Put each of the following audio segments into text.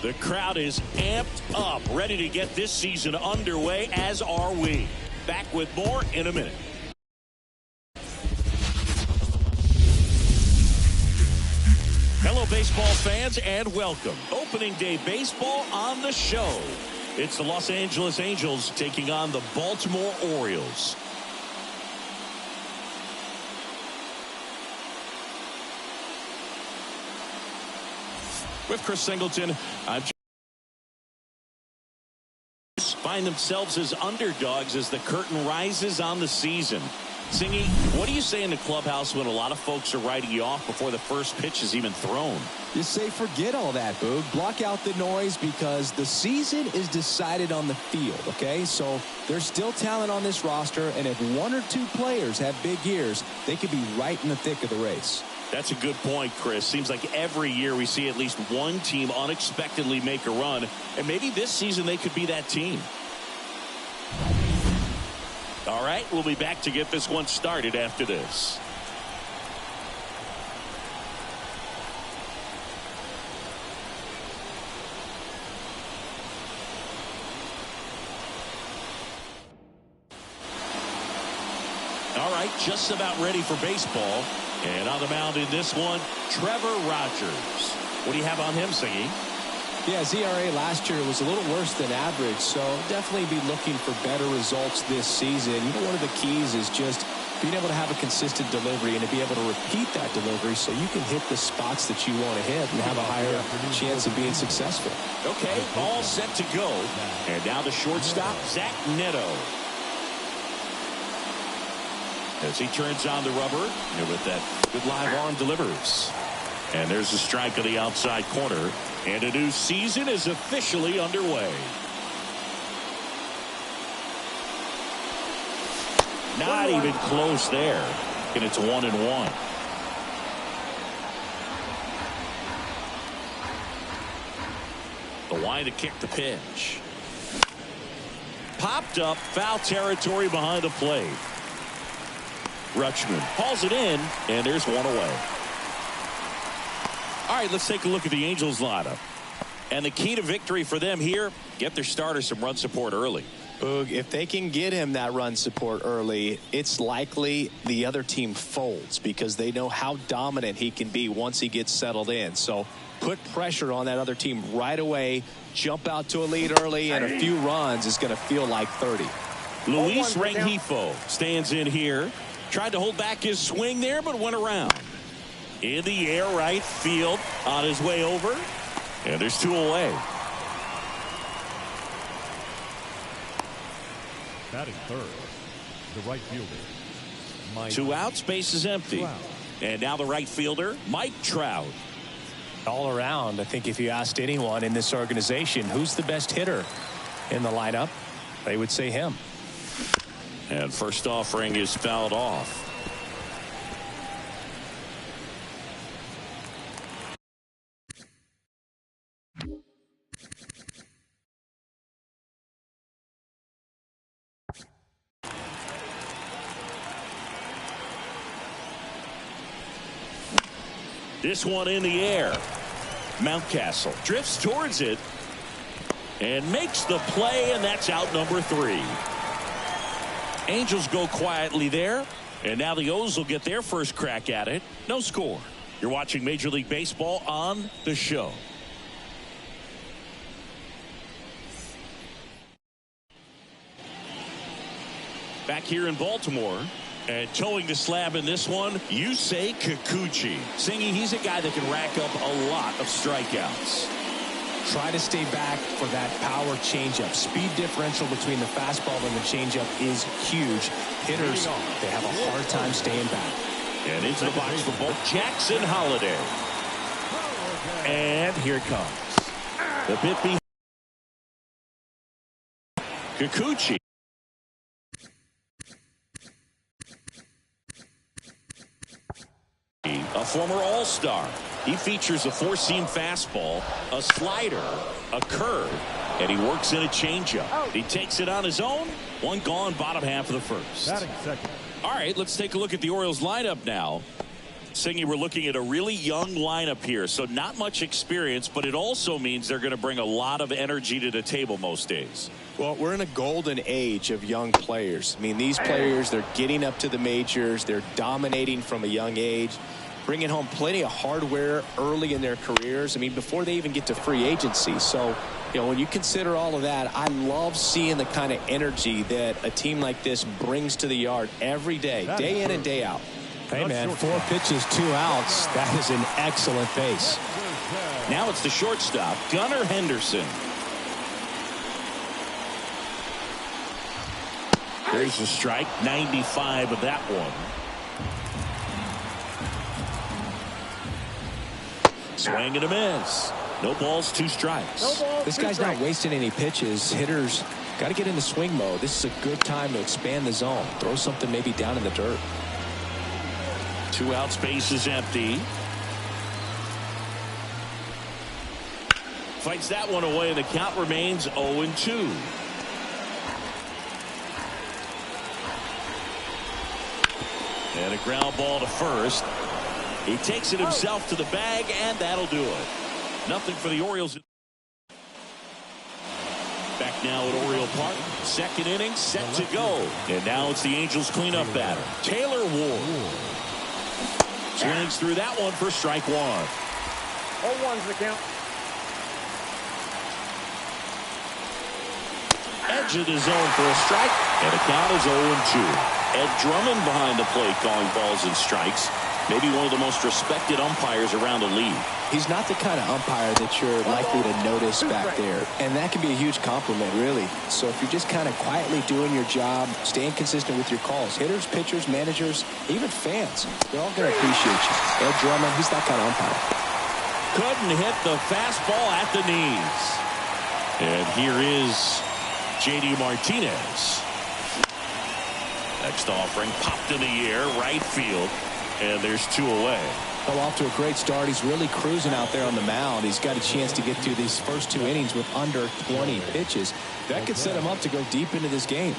The crowd is amped up, ready to get this season underway, as are we. Back with more in a minute. Hello, baseball fans, and welcome. Opening day baseball on the show. It's the Los Angeles Angels taking on the Baltimore Orioles. With Chris Singleton, I'm find themselves as underdogs as the curtain rises on the season. Singy, what do you say in the clubhouse when a lot of folks are writing you off before the first pitch is even thrown? Just say forget all that, Boog. Block out the noise because the season is decided on the field, okay? So there's still talent on this roster, and if one or two players have big years, they could be right in the thick of the race. That's a good point, Chris. Seems like every year we see at least one team unexpectedly make a run, and maybe this season they could be that team. All right, we'll be back to get this one started after this. All right, just about ready for baseball. And on the mound in this one, Trevor Rogers. What do you have on him, Singy? Yeah, his ERA last year was a little worse than average, so definitely be looking for better results this season. You know, one of the keys is just being able to have a consistent delivery and to be able to repeat that delivery so you can hit the spots that you want to hit and have a higher chance of being successul. Okay, all set to go. And now the shortstop, Zach Neto. As he turns on the rubber, and with that good live arm delivers. And there's a strike on the outside corner. And a new season is officially underway. Not even close there. And it's 1-1. The line to kick the pitch. Popped up, foul territory behind the plate. Rutschman hauls it in, and there's one away. All right, let's take a look at the Angels lineup. And the key to victory for them here, get their starter some run support early. Boog, if they can get him that run support early, it's likely the other team folds because they know how dominant he can be once he gets settled in. So put pressure on that other team right away, jump out to a lead early, and a few runs is going to feel like 30. Luis Rengifo stands in here. Tried to hold back his swing there, but went around. In the air, right field, on his way over. And there's two away. Batting third, the right fielder. Two outs, base is empty. And now the right fielder, Mike Trout. All around, I think if you asked anyone in this organization who's the best hitter in the lineup, they would say him. And first offering is fouled off. This one in the air. Mountcastle drifts towards it and makes the play, and that's out number 3. Angels go quietly there, and now the O's will get their first crack at it. No score. You're watching Major League Baseball on The Show. Back here in Baltimore, and towing the slab in this one, Yusei Kikuchi. Singy, he's a guy that can rack up a lot of strikeouts. Try to stay back for that power changeup. Speed differential between the fastball and the changeup is huge. Hitters, they have a hard time staying back. And into the box for both Jackson Holiday. And here it comes. The bit behind Kikuchi. A former All-Star. He features a 4-seam fastball, a slider, a curve, and he works in a changeup. He takes it on his own. One gone, bottom half of the first. Batting second. All right, let's take a look at the Orioles lineup now. Singy, we're looking at a really young lineup here, so not much experience, but it also means they're going to bring a lot of energy to the table most days. Well, we're in a golden age of young players. I mean, these players, they're getting up to the majors. They're dominating from a young age, bringing home plenty of hardware early in their careers. I mean, before they even get to free agency. So, you know, when you consider all of that, I love seeing the kind of energy that a team like this brings to the yard every day, day in and day out. Hey, man, 4 pitches, 2 outs. That is an excellent base. Now it's the shortstop, Gunnar Henderson. There's a strike, 95 of that one. Swing and a miss. No balls, 2 strikes. This guy's not wasting any pitches. Hitters got to get into swing mode. This is a good time to expand the zone. Throw something maybe down in the dirt. 2 out, space is empty. Fights that one away, and the count remains 0-2. And a ground ball to first. He takes it himself to the bag, and that'll do it. Nothing for the Orioles. Back now at Oriole Park. Second inning set to go. And now it's the Angels cleanup batter, Taylor Ward. Swings through that one for strike 1. 0-1's the count. Edge of the zone for a strike, and the count is 0-2. Ed Drummond behind the plate calling balls and strikes. Maybe one of the most respected umpires around the league. He's not the kind of umpire that you're likely to notice back there. And that can be a huge compliment, really. So if you're just kind of quietly doing your job, staying consistent with your calls, hitters, pitchers, managers, even fans, they're all going to appreciate you. Ed Drummond, he's that kind of umpire. Couldn't hit the fastball at the knees. And here is J.D. Martinez. Next offering popped in the air, right field. And there's 2 away. Well, off to a great start. He's really cruising out there on the mound. He's got a chance to get through these first 2 innings with under 20 pitches. That could set him up to go deep into this game.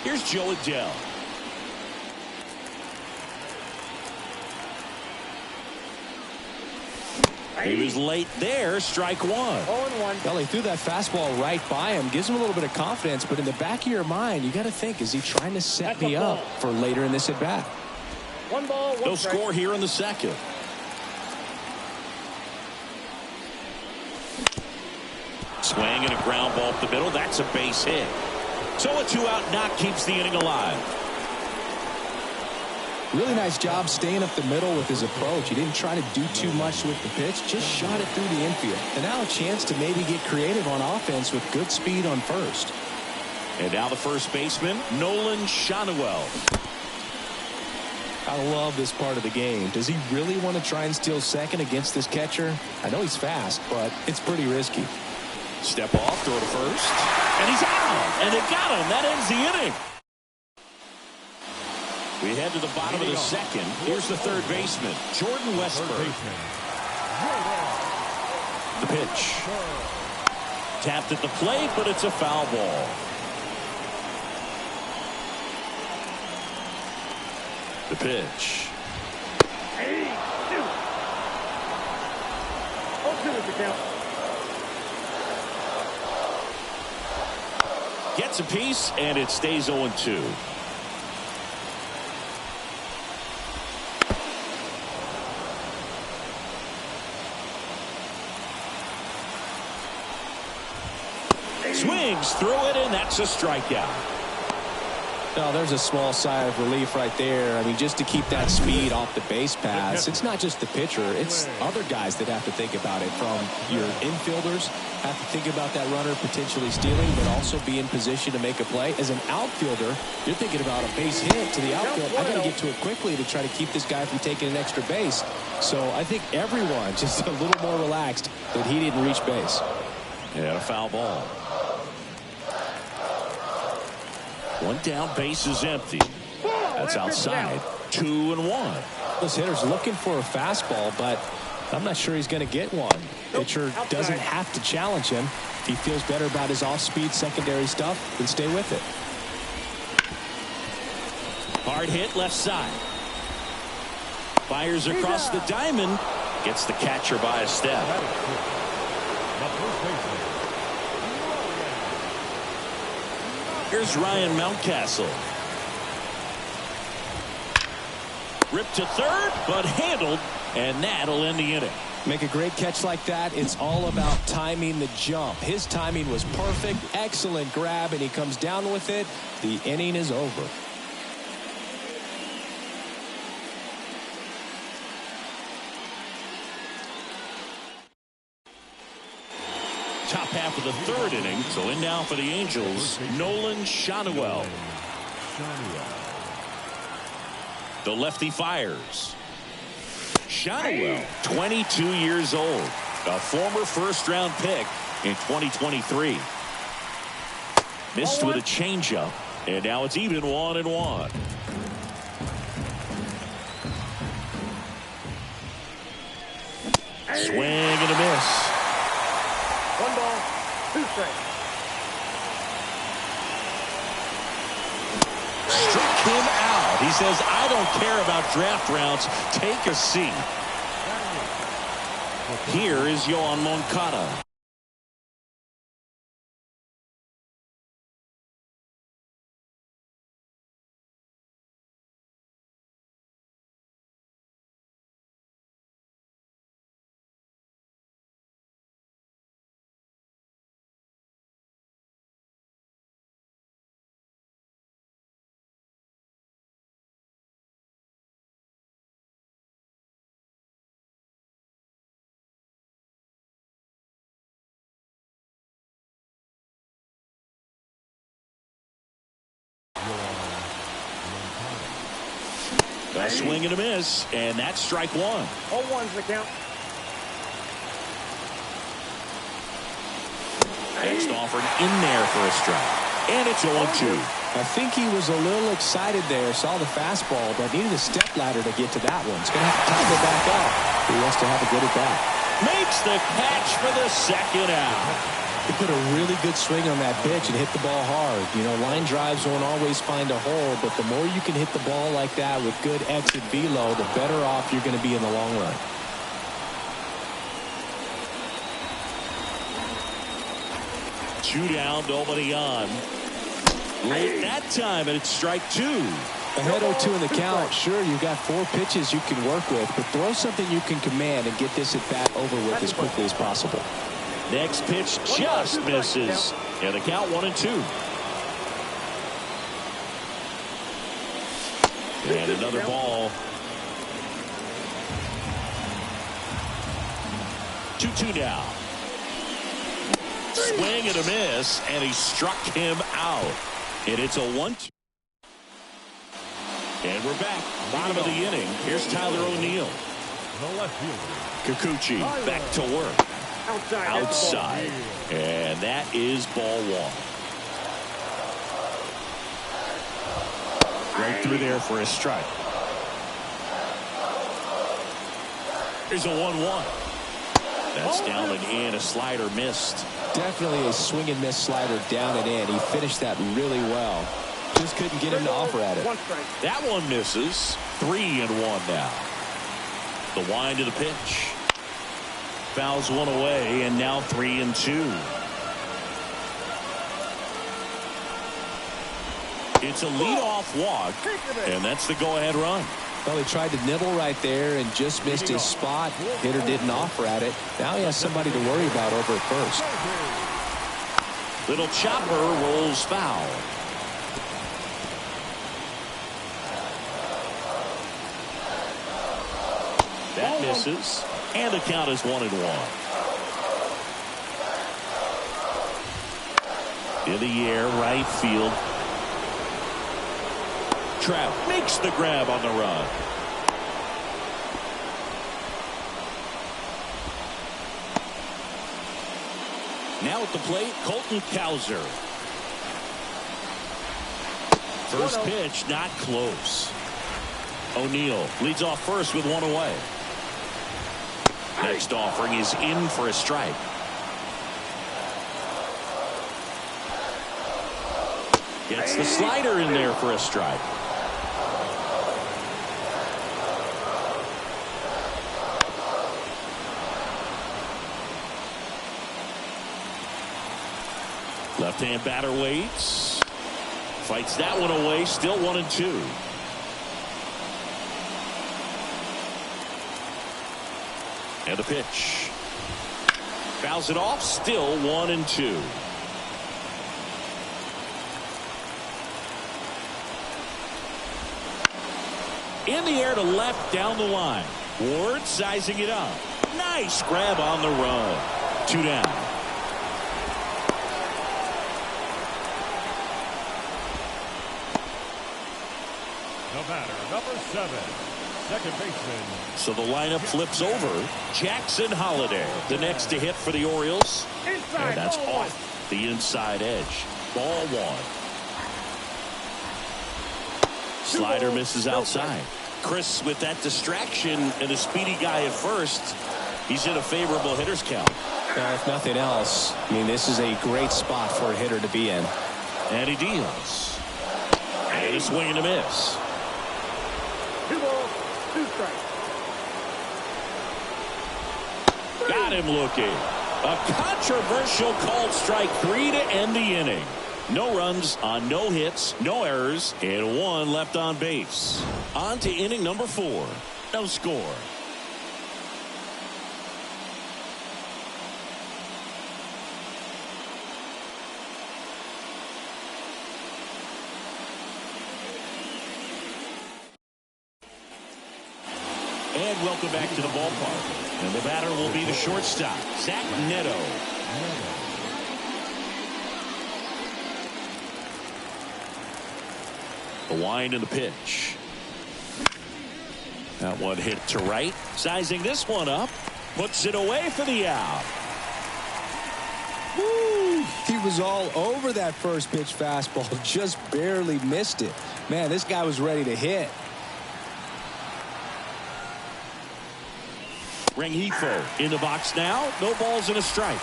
Here's Joe Adele. He was late there, strike 1. 0-1. Well, he threw that fastball right by him. Gives him a little bit of confidence, but in the back of your mind, you got to think, is he trying to set me up for later in this at-bat? 1 ball, 1 No strike. score here in the second. Swing and a ground ball up the middle. That's a base hit. So a 2-out knock keeps the inning alive. Really nice job staying up the middle with his approach. He didn't try to do too much with the pitch, just shot it through the infield. And now a chance to maybe get creative on offense with good speed on first. And now the first baseman, Nolan Shanuel. I love this part of the game. Does he really want to try and steal second against this catcher? I know he's fast, but it's pretty risky. Step off, throw to first. And he's out. And they got him. That ends the inning. We head to the bottom of the second. Here's the third baseman, Jordan Westburg. The pitch. Tapped at the plate, but it's a foul ball. The pitch. count. Gets a piece, and it stays 0-2. Swings through it, and that's a strikeout. Oh, there's a small sigh of relief right there. I mean, just to keep that speed off the base paths. It's not just the pitcher. It's other guys that have to think about it. From your infielders have to think about that runner potentially stealing, but also be in position to make a play. As an outfielder, you're thinking about a base hit to the outfield. I got to get to it quickly to try to keep this guy from taking an extra base. So I think everyone just a little more relaxed that he didn't reach base. And a foul ball. One down, base is empty. That's outside. 2-1. This hitter's looking for a fastball, but I'm not sure he's going to get one. Pitcher doesn't have to challenge him. If he feels better about his off-speed secondary stuff, then stay with it. Hard hit left side. Fires across the diamond. Gets the catcher by a step. Here's Ryan Mountcastle. Ripped to third, but handled, and that'll end the inning. Make a great catch like that. It's all about timing the jump. His timing was perfect. Excellent grab, and he comes down with it. The inning is over. Top half of the third inning. So in now for the Angels, Nolan Shanuel. The lefty fires. Shanuel, 22 years old, a former first-round pick in 2023. Missed with a changeup, and now it's even 1-1. Swing and a miss. 1 ball, 2 strikes. Struck him out. He says, I don't care about draft rounds. Take a seat. Here is Yoan Moncada. A swing and a miss, and that's strike one. 0-1's the count. Next offering in there for a strike. And it's 0-2. I think he was a little excited there, saw the fastball, but needed a step ladder to get to that one. He's going to have to top it back up. He wants to have a good at bat. Makes the catch for the second out. He put a really good swing on that pitch and hit the ball hard. You know, line drives won't always find a hole, but the more you can hit the ball like that with good exit velo, the better off you're going to be in the long run. Two down, nobody on. Late that time, and it's strike two. Ahead 0-2 in the count. Sure, you've got 4 pitches you can work with, but throw something you can command and get this at bat over with as quickly as possible. Next pitch just misses. And the count 1-2. And another ball. 2-2 now. Swing and a miss, and he struck him out. And it's a 1-2. And we're back. Bottom of the inning. Here's Tyler O'Neill. The left fielder. Kikuchi back to work. Outside. And that is ball one. Right through there for a strike. Here's a 1-1. That's down and in. A slider missed. Definitely a swing and miss slider down and in. He finished that really well. Just couldn't get him to offer at it. That one misses. 3-1 now. The wind of the pitch. Fouls one away, and now 3-2. It's a leadoff walk, and that's the go-ahead run. Well, he tried to nibble right there and just missed his spot. Hitter didn't offer at it. Now he has somebody to worry about over at first. Little chopper rolls foul. That misses, and the count is 1-1. In the air, right field. Trout makes the grab on the run. Now at the plate, Colton Cowser. First pitch, not close. O'Neill leads off first with one away. Next offering is in for a strike. Gets the slider in there for a strike. Left-hand batter waits. Fights that one away. Still 1-2. And the pitch. Fouls it off. Still 1-2. In the air to left down the line. Ward sizing it up. Nice grab on the run. 2 down. The batter, number 7, second baseman. So the lineup flips over. Jackson Holliday, the next to hit for the Orioles. And that's off the inside edge. Ball 1. Slider misses outside. Chris, with that distraction and a speedy guy at first, he's in a favorable hitter's count. If nothing else, I mean, this is a great spot for a hitter to be in. And he deals. And a swing and a miss. 2 balls, 2 strikes. Got him looking. A controversial called strike 3 to end the inning. No runs on no hits, no errors, and 1 left on base. On to inning number 4. No score. And welcome back to the ballpark. And the batter will be the shortstop, Zach Neto. The wind and the pitch. That one hit to right. Sizing this one up. Puts it away for the out. Woo! He was all over that first pitch fastball. Just barely missed it. Man, this guy was ready to hit. Rengifo in the box now. No balls and a strike.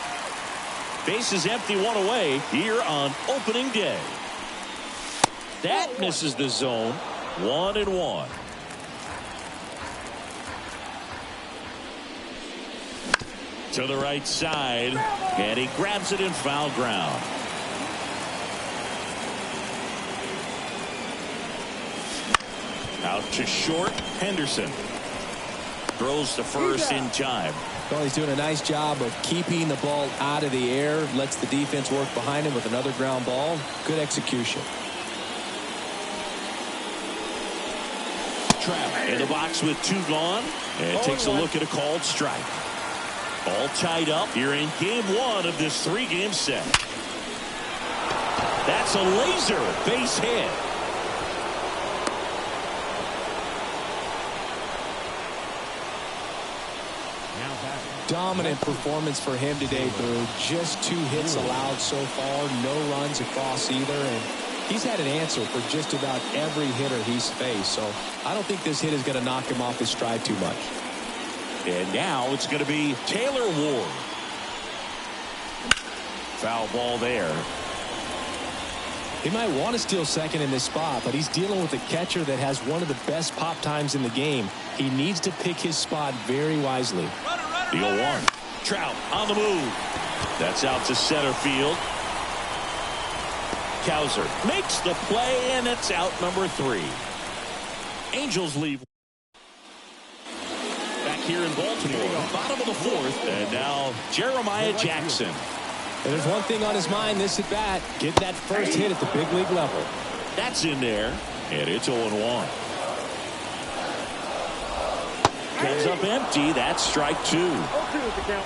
Base is empty, 1 away here on opening day. That misses the zone. 1-1. To the right side, and he grabs it in foul ground. Out to short. Henderson throws to first in time. Well, he's doing a nice job of keeping the ball out of the air. Lets the defense work behind him with another ground ball. Good execution. Trout in the box with 2 gone, and takes a look at a called strike. All tied up here in game 1 of this 3-game set. That's a laser base hit. Dominant performance for him today, Boo. Just 2 hits allowed so far. No runs across either. And he's had an answer for just about every hitter he's faced. So I don't think this hit is going to knock him off his stride too much. And now it's going to be Taylor Ward. Foul ball there. He might want to steal second in this spot, but he's dealing with a catcher that has one of the best pop times in the game. He needs to pick his spot very wisely. The 0-1. Trout on the move. That's out to center field. Cowser makes the play, and it's out number 3. Angels leave. Back here in Baltimore, bottom of the 4th, and now Jeremiah Jackson. And there's one thing on his mind this at bat, get that first hit at the big league level. That's in there, and it's 0-1. Comes up empty. That's strike 2. 0-2 is the count.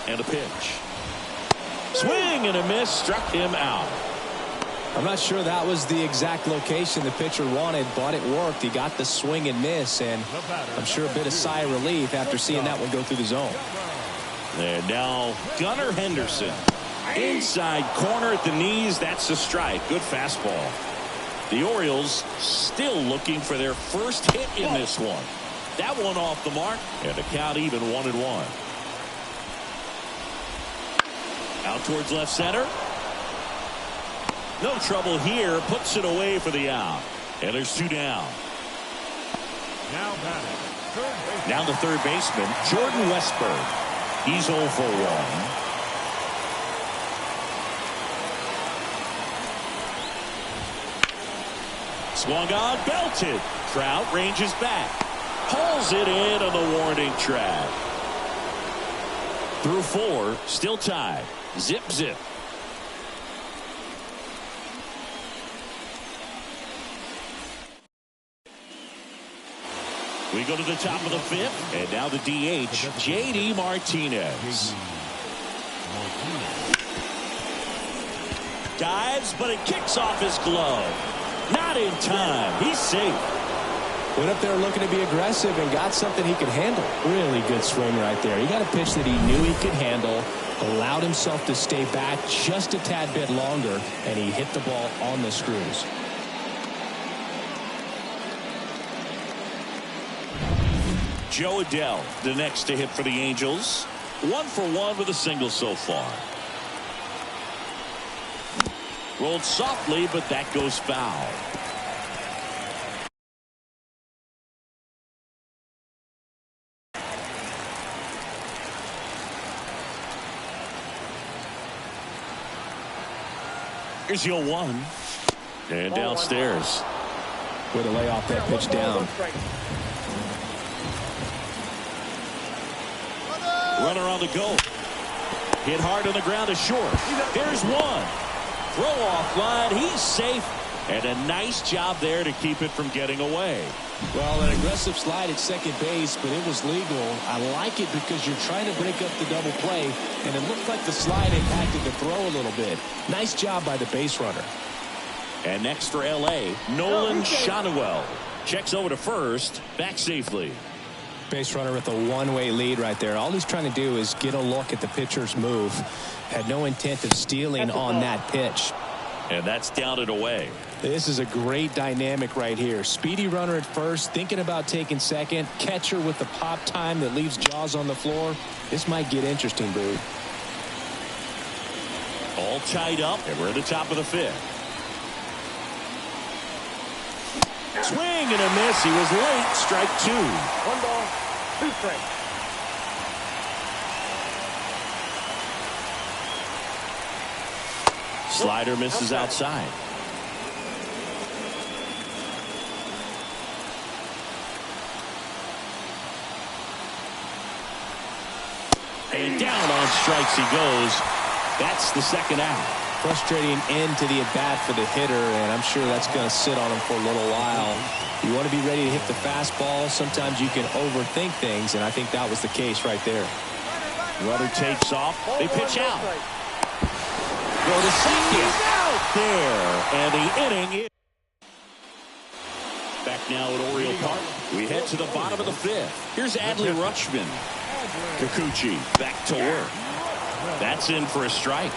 And a pitch. Swing and a miss, struck him out. I'm not sure that was the exact location the pitcher wanted, but it worked. He got the swing and miss, and I'm sure a bit of sigh of relief after seeing that one go through the zone. And now Gunnar Henderson. Inside corner at the knees. That's a strike. Good fastball. The Orioles still looking for their first hit in this one. That one off the mark, and the count even 1-1. Out towards left center. No trouble here. Puts it away for the out. And there's 2 down. Now the third baseman, Jordan Westburg. He's 0 for 1. Swung on, belted. Trout ranges back. Pulls it in on the warning track. Through 4, still tied. Zip, zip. We go to the top of the 5th, and now the DH, J.D. Martinez. Dives, but it kicks off his glove. Not in time. He's safe. Went up there looking to be aggressive and got something he could handle. Really good swing right there. He got a pitch that he knew he could handle, allowed himself to stay back just a tad bit longer, and he hit the ball on the screws. Joe Adell, the next to hit for the Angels. 1 for 1 with a single so far. Rolled softly, but that goes foul. Here's your 1. And downstairs. Way to lay off that pitch down. Runner on the go. Hit hard on the ground to short. There's 1. Throw off line. He's safe. And a nice job there to keep it from getting away. Well, an aggressive slide at second base, but it was legal. I like it because you're trying to break up the double play, and it looked like the slide impacted the throw a little bit. Nice job by the base runner. And next for L.A., Nolan Schanuel. Checks over to first. Back safely. Base runner with a one-way lead right there. All he's trying to do is get a look at the pitcher's move. Had no intent of stealing on that pitch. And that's down and away. This is a great dynamic right here. Speedy runner at first, thinking about taking second. Catcher with the pop time that leaves Jaws on the floor. This might get interesting, Boo. All tied up, and we're at the top of the 5th. Swing and a miss. He was late. Strike 2. 1 ball, 2 strikes. Slider misses outside. And down on strikes he goes. That's the second out. Frustrating end to the at-bat for the hitter, and I'm sure that's going to sit on him for a little while. You want to be ready to hit the fastball. Sometimes you can overthink things, and I think that was the case right there. Runner takes off. They pitch out. Go to second. Out there. And the inning is back now at Oriole Park. We head to the bottom of the 5th. Here's Adley Rutschman. Kikuchi back to work. That's in for a strike.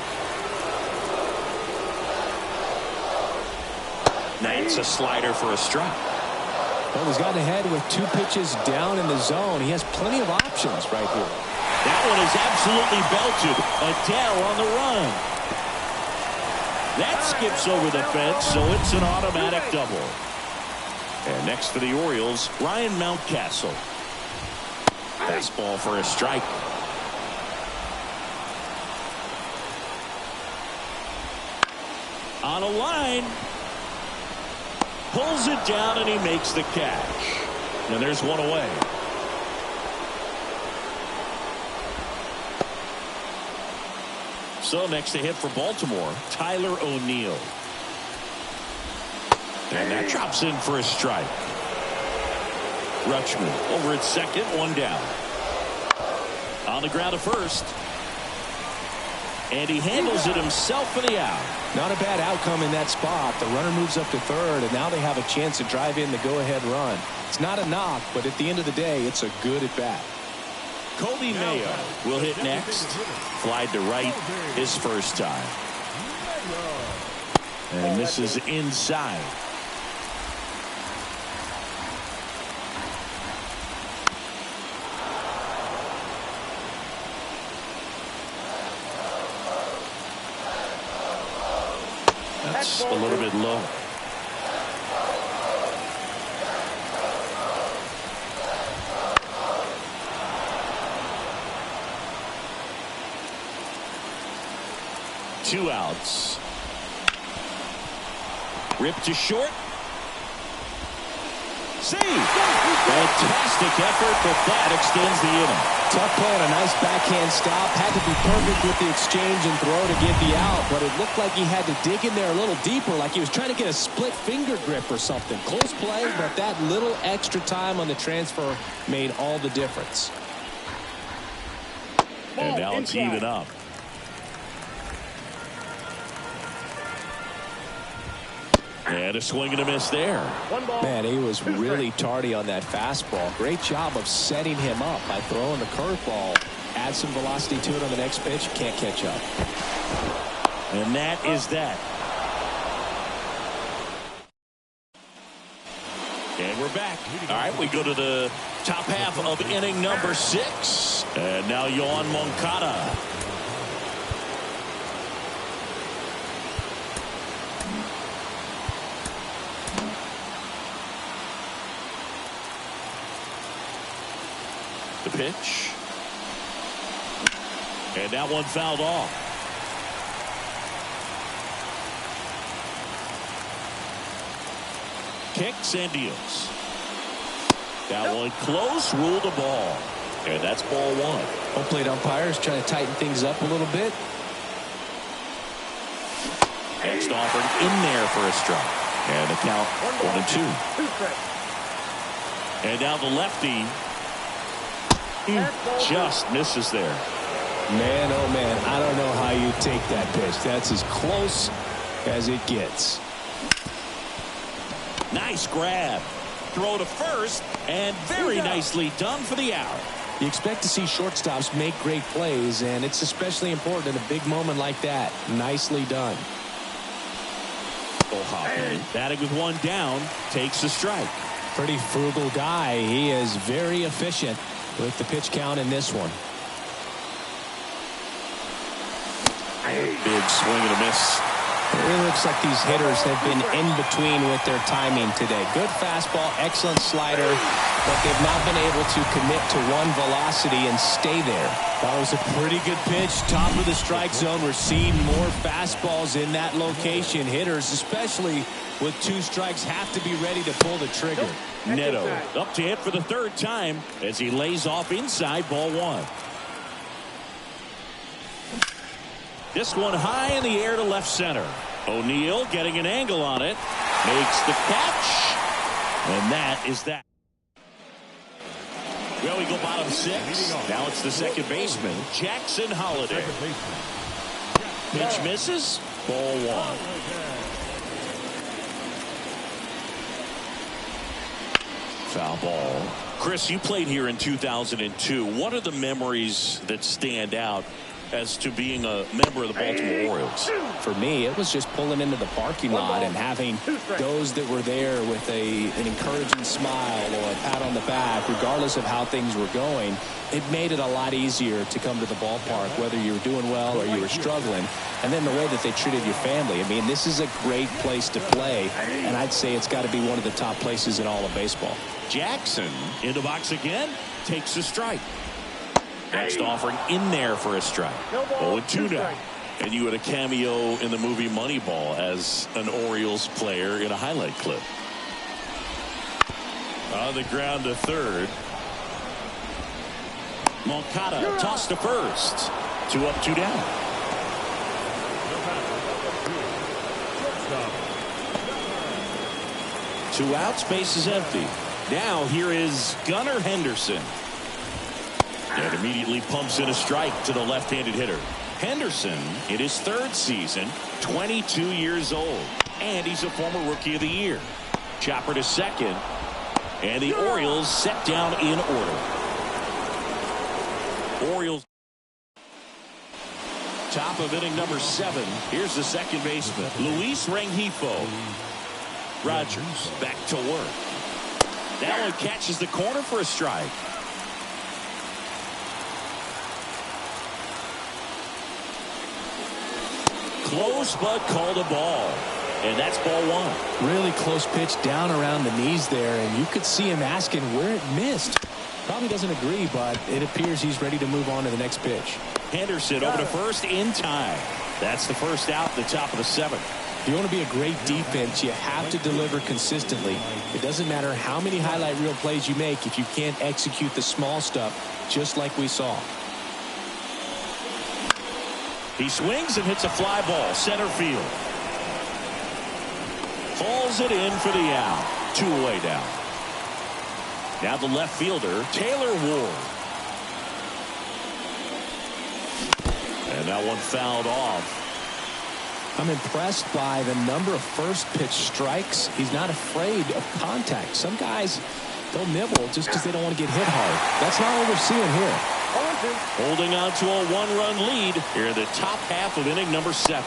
That's a slider for a strike. Well, he's gotten ahead with 2 pitches down in the zone. He has plenty of options right here. That one is absolutely belted. Adell on the run. That skips over the fence, so it's an automatic double. And next for the Orioles, Ryan Mountcastle. Fastball for a strike. On a line. Pulls it down and he makes the catch. And there's one away. So next to hit for Baltimore, Tyler O'Neill. And that drops in for a strike. Rutschman over at second, one down. On the ground to first. And he handles it himself for the out. Not a bad outcome in that spot. The runner moves up to third, and now they have a chance to drive in the go-ahead run. It's not a knock, but at the end of the day, it's a good at-bat. Kobe Mayo will hit next. Flied to right his first time. And this is inside. That's a little bit low. Two outs. Ripped to short. Save. Fantastic effort, but that extends the inning. Tough play on a nice backhand stop. Had to be perfect with the exchange and throw to get the out, but it looked like he had to dig in there a little deeper, like he was trying to get a split finger grip or something. Close play, but that little extra time on the transfer made all the difference. And now it's even up. And a swing and a miss there. Man, he was really tardy on that fastball. Great job of setting him up by throwing the curveball. Add some velocity to it on the next pitch. Can't catch up. And that is that. And we're back. All right, we go to the top half of inning number 6. And now Yoan Moncada. The pitch. And that one fouled off. Kicks and deals. That one close, ruled a ball. And that's ball one. Home plate umpires trying to tighten things up a little bit. Next offered in there for a strike. And the count 1-2. And now the lefty just misses there. Man, oh man, I don't know how you take that pitch. That's as close as it gets. Nice grab. Throw to first, and very nicely done for the out. You expect to see shortstops make great plays, and it's especially important in a big moment like that. Nicely done. O'Hoppe, batting with one down, takes a strike. Pretty frugal guy. He is very efficient with the pitch count in this one. Big swing and a miss. It looks like these hitters have been in between with their timing today. Good fastball, excellent slider, but they've not been able to commit to one velocity and stay there. That was a pretty good pitch. Top of the strike zone. We're seeing more fastballs in that location. Hitters, especially with 2 strikes, have to be ready to pull the trigger. Neto up to hit for the 3rd time as he lays off inside, ball one. This one high in the air to left center. O'Neill getting an angle on it. Makes the catch. And that is that. Well, we go bottom 6. Now it's the second baseman, Jackson Holliday. Pitch misses. Ball one. Foul ball. Chris, you played here in 2002. What are the memories that stand out as to being a member of the Baltimore Orioles? For me, it was just pulling into the parking lot and having those that were there with an encouraging smile or a pat on the back, regardless of how things were going. It made it a lot easier to come to the ballpark, whether you were doing well or you were struggling. And then the way that they treated your family. I mean, this is a great place to play, and I'd say it's got to be one of the top places in all of baseball. Jackson in the box again, takes a strike. Next offering in there for a strike. 0-2 now. And you had a cameo in the movie Moneyball as an Orioles player in a highlight clip. On the ground to third. Moncada tossed to first. 2 up, 2 down. Two outs, base is empty. Now here is Gunnar Henderson. And immediately pumps in a strike to the left-handed hitter. Henderson in his 3rd season, 22 years old. And he's a former Rookie of the Year. Chopper to second. And the Orioles set down in order. Orioles. Top of inning number 7. Here's the second baseman, Luis Rengifo. Rogers back to work. That one catches the corner for a strike. Close, but called a ball. And that's ball 1. Really close pitch down around the knees there, and you could see him asking where it missed. Probably doesn't agree, but it appears he's ready to move on to the next pitch. Henderson over to first in time. That's the first out at the top of the 7th. If you want to be a great defense, you have to deliver consistently. It doesn't matter how many highlight reel plays you make if you can't execute the small stuff, just like we saw. He swings and hits a fly ball center field. Hauls it in for the out. 2 away now. Now the left fielder, Taylor Ward. And that one fouled off. I'm impressed by the number of first pitch strikes. He's not afraid of contact. Some guys, they'll nibble just because they don't want to get hit hard. That's not what we're seeing here. Holding on to a 1-run lead here in the top half of inning number 7.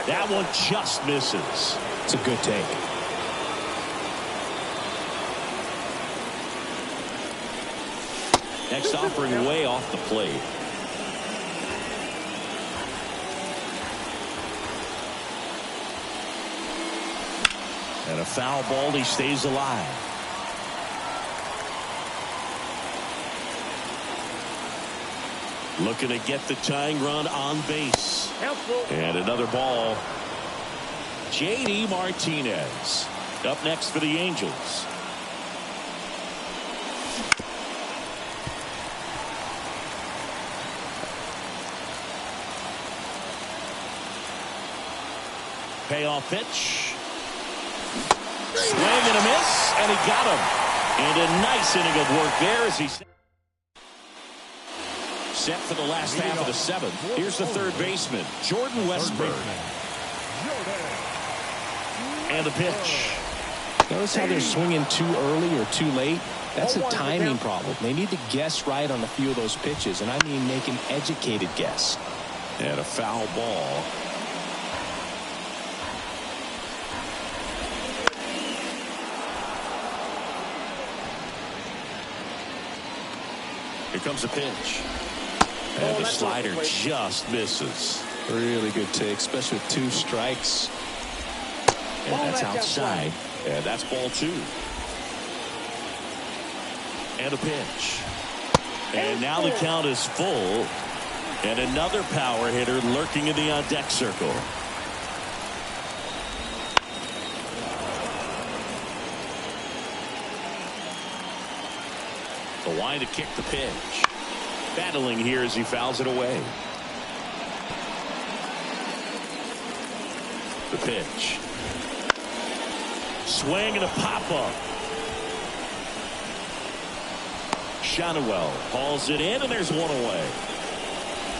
That one just misses. It's a good take. Next offering way off the plate. And a foul ball, he stays alive. Looking to get the tying run on base. And another ball. J.D. Martinez up next for the Angels. Payoff pitch. Swing and a miss, and he got him. And a nice inning of work there as he set for the last half of the 7th. Here's the third baseman, Jordan Westburg. And the pitch. Notice how they're swinging too early or too late. That's a timing problem. They need to guess right on a few of those pitches, and I mean make an educated guess. And a foul ball. Here comes a pitch. And the slider just misses. Really good take, especially with 2 strikes. And that's outside. And that's ball 2. And a pitch. And now the count is full. And another power hitter lurking in the on-deck circle. The line to kick the pitch. Battling here as he fouls it away. The pitch. Swing and a pop-up. Shonwell hauls it in, and there's one away.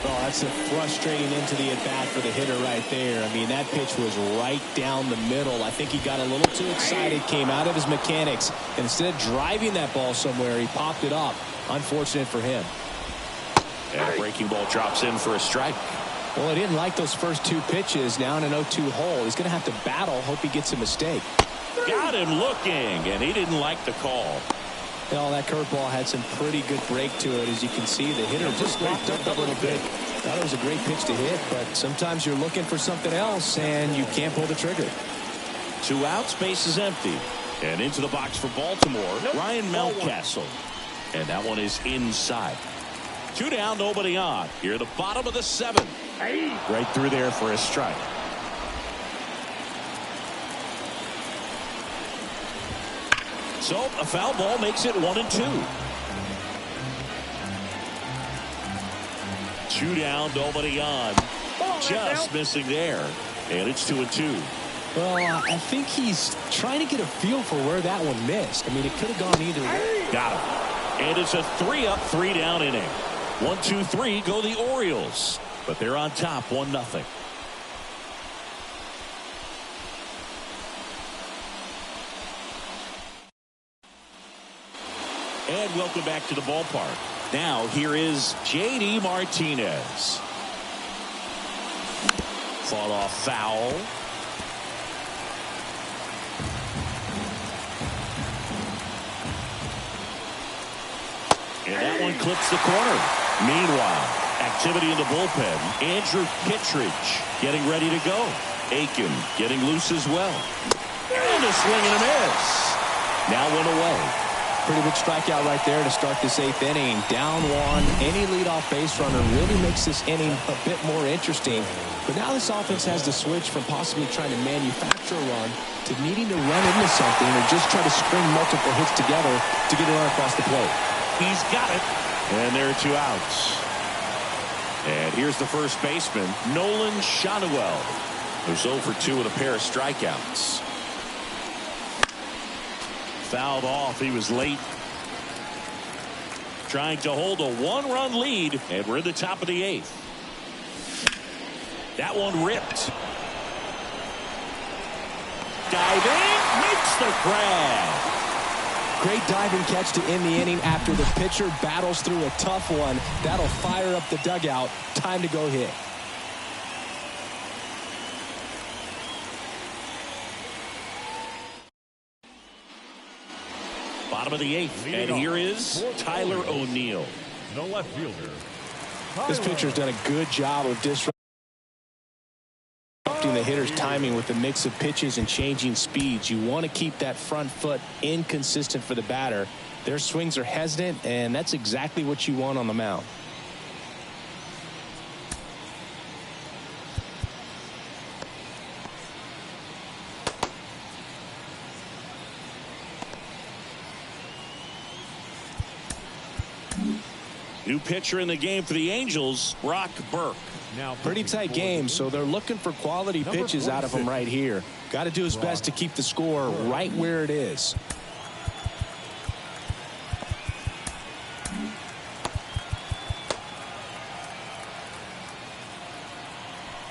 Oh, that's a frustrating into the at-bat for the hitter right there. I mean, that pitch was right down the middle. I think he got a little too excited, came out of his mechanics. And instead of driving that ball somewhere, he popped it up. Unfortunate for him. And a breaking breaking ball drops in for a strike. Well, he didn't like those first 2 pitches. Now in an 0-2 hole. He's going to have to battle. Hope he gets a mistake. Got him looking, and he didn't like the call. You know, that curveball had some pretty good break to it. As you can see, the hitter just locked up a little bit. Thought it was a great pitch to hit, but sometimes you're looking for something else, and you can't pull the trigger. 2 outs, base is empty. And into the box for Baltimore, Ryan Mountcastle. And that one is inside. 2 down, nobody on. Here at the bottom of the 7th. Right through there for a strike. So a foul ball makes it 1-2. 2 down, nobody on. Just missing there. And it's 2-2. Well, I think he's trying to get a feel for where that one missed. I mean, it could have gone either way. Got him. And it's a 3-up, 3-down inning. 1-2-3 go the Orioles. But they're on top 1-0. And welcome back to the ballpark. Now here is J.D. Martinez. Fought off foul. And that one clips the corner. Meanwhile, activity in the bullpen. Andrew Kittredge getting ready to go. Aiken getting loose as well. And a swing and a miss. Now 1 away. Pretty big strikeout right there to start this 8th inning. Down 1. Any leadoff base runner really makes this inning a bit more interesting. But now this offense has to switch from possibly trying to manufacture a run to needing to run into something or just try to string multiple hits together to get a run across the plate. He's got it. And there are 2 outs. And here's the first baseman, Nolan Schanuel, who's 0 for 2 with a pair of strikeouts. Fouled off. He was late. Trying to hold a 1-run lead. And we're in the top of the 8th. That one ripped. Diving. Makes the grab. Great diving catch to end the inning after the pitcher battles through a tough one. That'll fire up the dugout. Time to go hit. Bottom of the 8th. And here is Tyler O'Neill. The left fielder. This pitcher's done a good job of disrupting the hitter's timing with the mix of pitches and changing speeds. You want to keep that front foot inconsistent for the batter. Their swings are hesitant, and that's exactly what you want on the mound. New pitcher in the game for the Angels, Brock Burke. Now Pretty tight game, so they're looking for quality pitches out of him right here. Got to do his best to keep the score right where it is.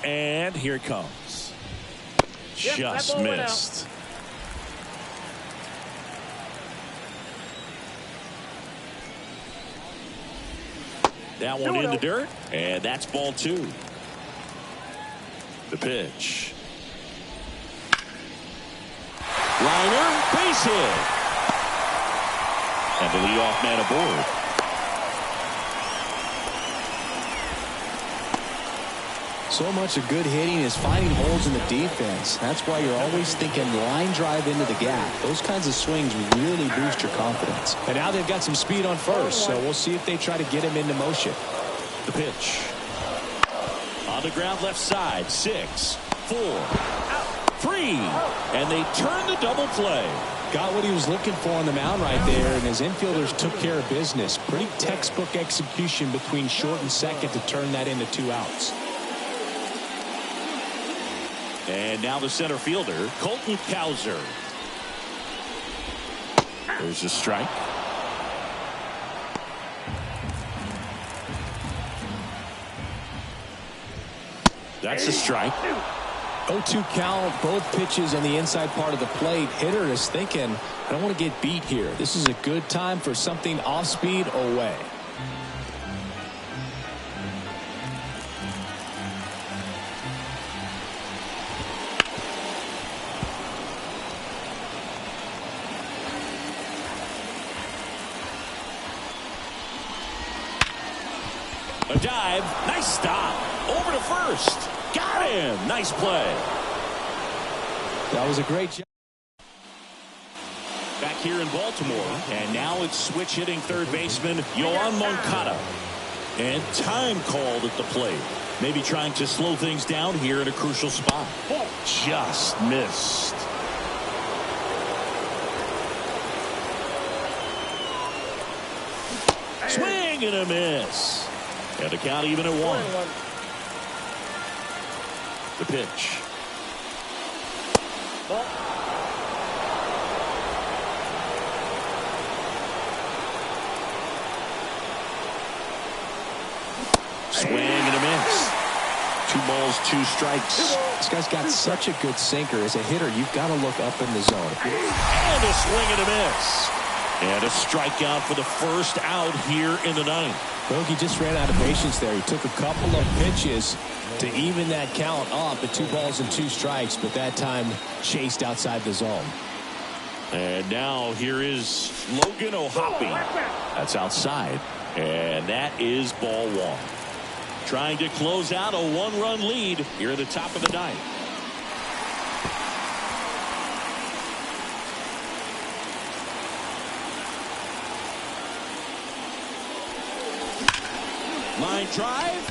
And here it comes. Just missed. That one in the dirt, and that's ball 2. The pitch. Liner, base hit. And the leadoff man aboard. So much of good hitting is finding holes in the defense. That's why you're always thinking line drive into the gap. Those kinds of swings really boost your confidence. And now they've got some speed on first, so we'll see if they try to get him into motion. The pitch. On the ground left side. 6, 4, 3. And they turn the double play. Got what he was looking for on the mound right there, and his infielders took care of business. Pretty textbook execution between short and second to turn that into 2 outs. And now the center fielder, Colton Cowser. There's a strike. That's a strike. 0-2 count, both pitches on the inside part of the plate. Hitter is thinking, I don't want to get beat here. This is a good time for something off speed away. A dive. Nice stop. Over to first. Got him. Nice play. That was a great job. Back here in Baltimore. And now it's switch hitting third baseman Yoan Moncada. And time called at the plate. Maybe trying to slow things down here at a crucial spot. Just missed. Swing and a miss. And the count even at 1. The pitch. Swing and a miss. 2 balls, 2 strikes. This guy's got such a good sinker. As a hitter, you've got to look up in the zone. And a swing and a miss. And a strikeout for the first out here in the 9th. Well, he just ran out of patience there. He took a couple of pitches to even that count up at 2 balls and 2 strikes, but that time chased outside the zone. And now here is Logan O'Hoppe. That's outside. And that is ball 1. Trying to close out a 1-run lead here at the top of the 9th. Line drive.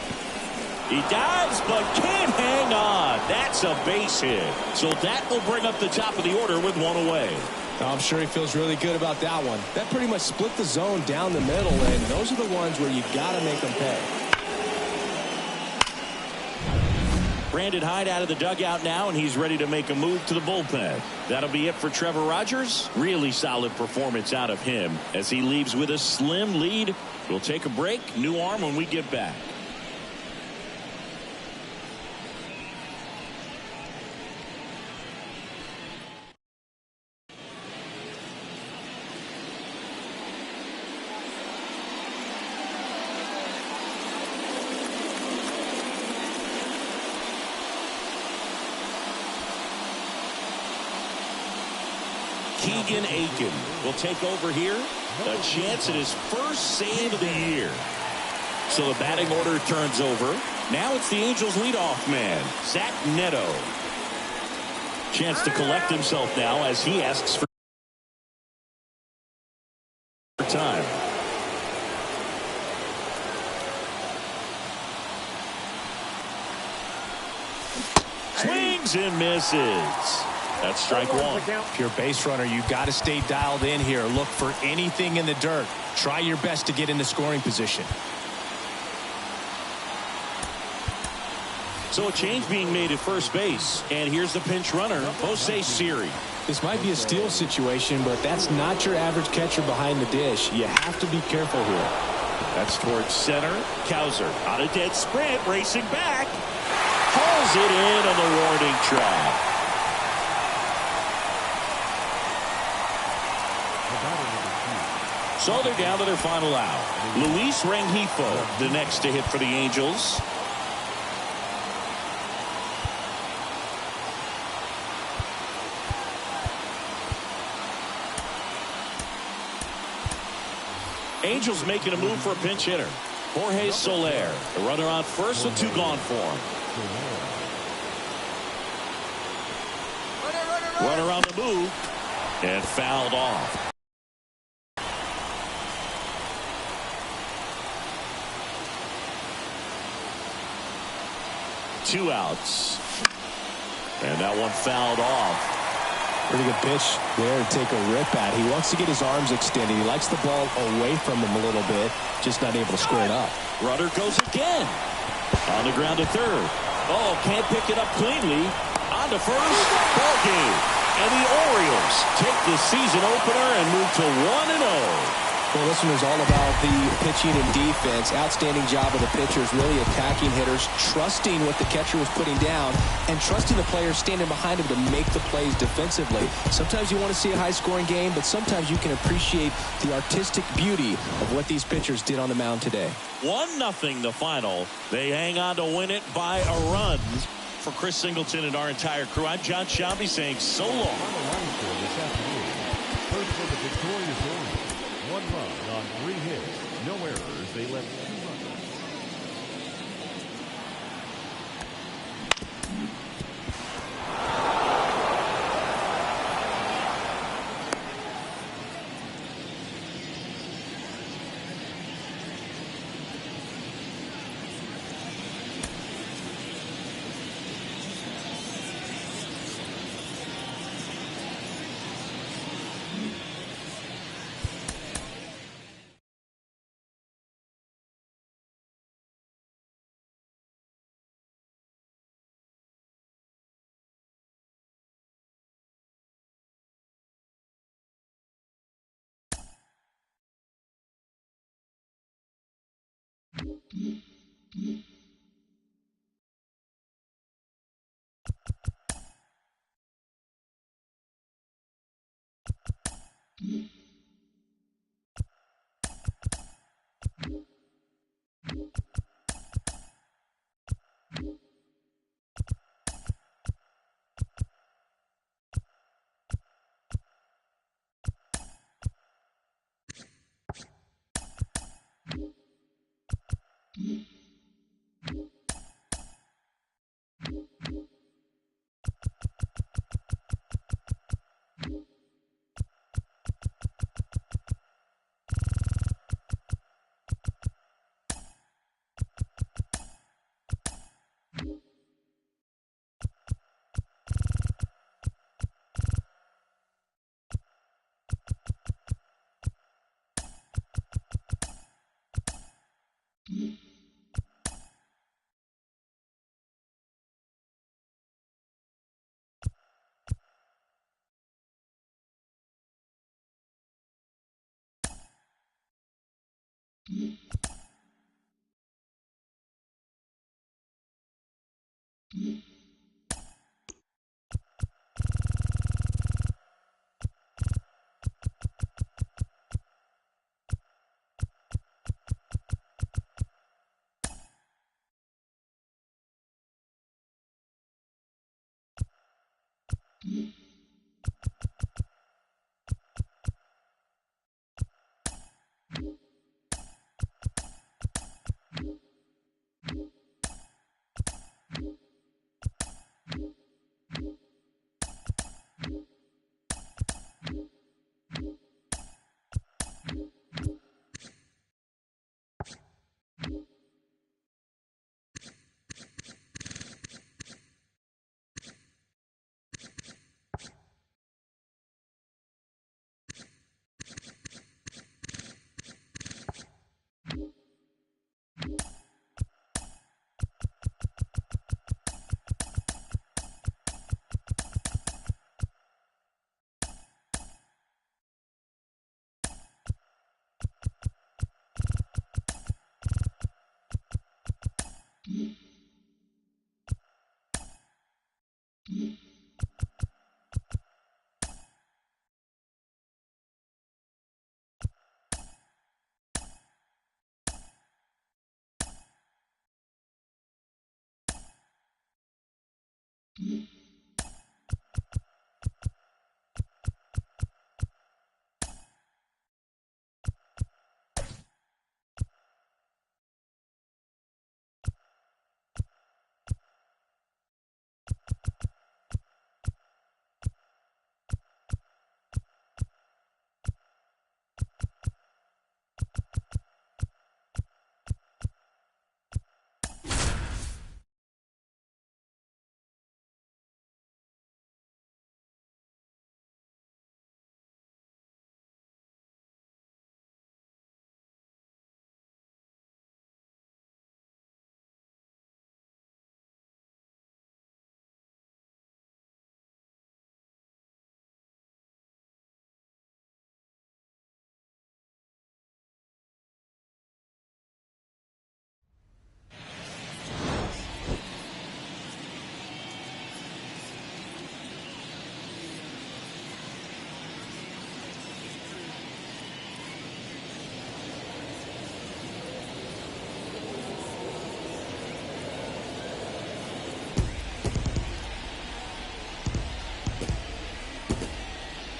He dives but can't hang on. That's a base hit. So that will bring up the top of the order with 1 away. I'm sure he feels really good about that one. That pretty much split the zone down the middle, and those are the ones where you got to make them pay. Brandon Hyde out of the dugout now, and he's ready to make a move to the bullpen. That'll be it for Trevor Rogers. Really solid performance out of him as he leaves with a slim lead. We'll take a break. New arm when we get back. Keegan Aiken will take over here. A chance at his first save of the year. So the batting order turns over. Now it's the Angels leadoff man, Zach Neto. Chance to collect himself now as he asks for time. Swings and misses. That's strike 1. If you're a base runner, you've got to stay dialed in here. Look for anything in the dirt. Try your best to get into scoring position. So a change being made at first base. And here's the pinch runner, Jose Siri. This might be a steal situation, but that's not your average catcher behind the dish. You have to be careful here. That's towards center. Cowser on a dead sprint, racing back. Hauls it in on the warning track. So they're down to their final out. Luis Rengifo, the next to hit for the Angels. Angels making a move for a pinch hitter. Jorge Soler, the runner on first with 2 gone for him. Runner on the move and fouled off. Two outs. And that one fouled off. Pretty good pitch there to take a rip at. He wants to get his arms extended. He likes the ball away from him a little bit. Just not able to square it up. Runner goes again. On the ground to third. Oh, can't pick it up cleanly. On to first. Ball game. And the Orioles take the season opener and move to 1-0. Well, this one is all about the pitching and defense. Outstanding job of the pitchers, really attacking hitters, trusting what the catcher was putting down, and trusting the players standing behind him to make the plays defensively. Sometimes you want to see a high-scoring game, but sometimes you can appreciate the artistic beauty of what these pitchers did on the mound today. 1-0 the final. They hang on to win it by a run. For Chris Singleton and our entire crew, I'm John Shambi saying so long. First for the victorious Orioles. 1 run on 3 hits. No errors. They left 2 runners.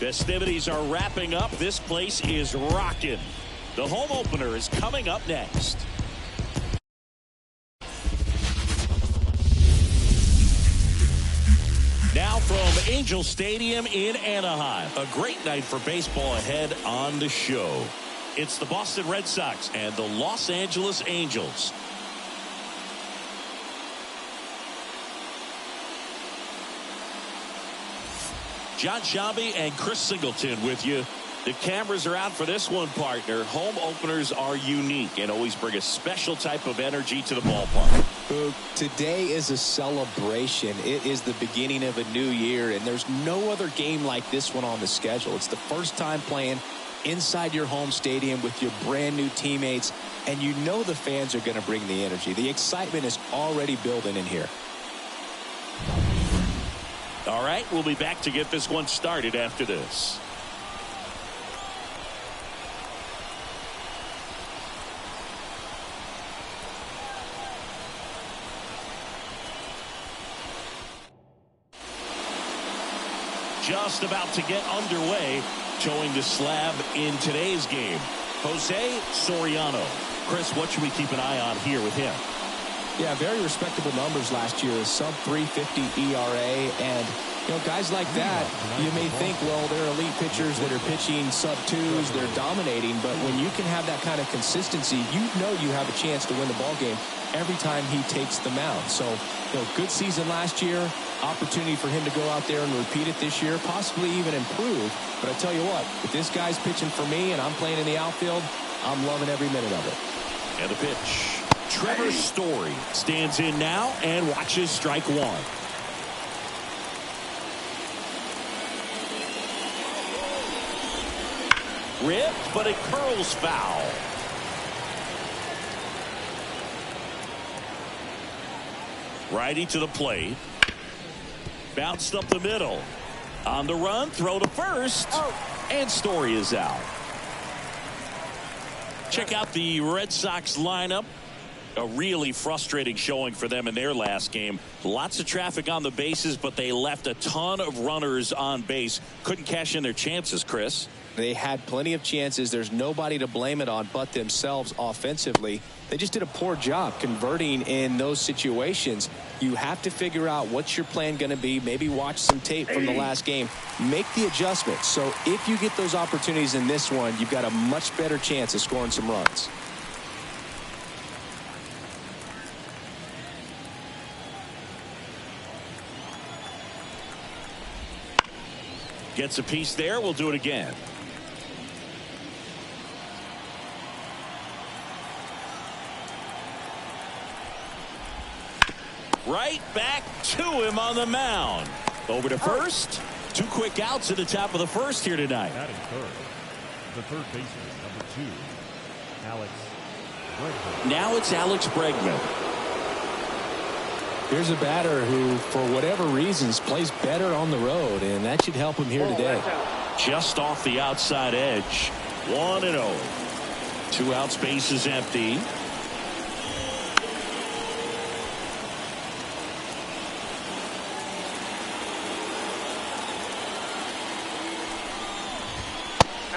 Festivities are wrapping up. This place is rocking. The home opener is coming up next. Now from Angel Stadium in Anaheim, a great night for baseball ahead on the show. It's the Boston Red Sox and the Los Angeles Angels. John Shambi and Chris Singleton with you. The cameras are out for this one, partner. Home openers are unique and always bring a special type of energy to the ballpark. Today is a celebration. It is the beginning of a new year, and there's no other game like this one on the schedule. It's the first time playing inside your home stadium with your brand new teammates, and you know the fans are going to bring the energy. The excitement is already building in here. All right, we'll be back to get this one started after this. Just about to get underway, showing the slab in today's game. Jose Soriano. Chris, what should we keep an eye on here with him? Yeah, very respectable numbers last year. Sub 350 ERA. And, you know, guys like that, you may think, well, they're elite pitchers that are pitching sub twos, they're dominating. But when you can have that kind of consistency, you know you have a chance to win the ball game every time he takes the mound. So, you know, good season last year. Opportunity for him to go out there and repeat it this year, possibly even improve. But I tell you what, if this guy's pitching for me and I'm playing in the outfield, I'm loving every minute of it. And the pitch. Trevor Story stands in now and watches strike one. Ripped, but it curls foul. Righty to the plate. Bounced up the middle. On the run, throw to first. And Story is out. Check out the Red Sox lineup. A really frustrating showing for them in their last game. Lots of traffic on the bases, but they left a ton of runners on base. Couldn't cash in their chances, Chris. They had plenty of chances. There's nobody to blame it on but themselves offensively. They just did a poor job converting in those situations. You have to figure out what's your plan going to be. Maybe watch some tape from the last game. Make the adjustments. So if you get those opportunities in this one, you've got a much better chance of scoring some runs. Gets a piece there. We'll do it again. Right back to him on the mound. Over to first. Two quick outs at the top of the first here tonight. Batting third, the third baseman, number 2, Alex Bregman. Now it's Alex Bregman. Here's a batter who, for whatever reasons, plays better on the road, and that should help him here today. Just off the outside edge. 1-0. 2 outs, base is empty.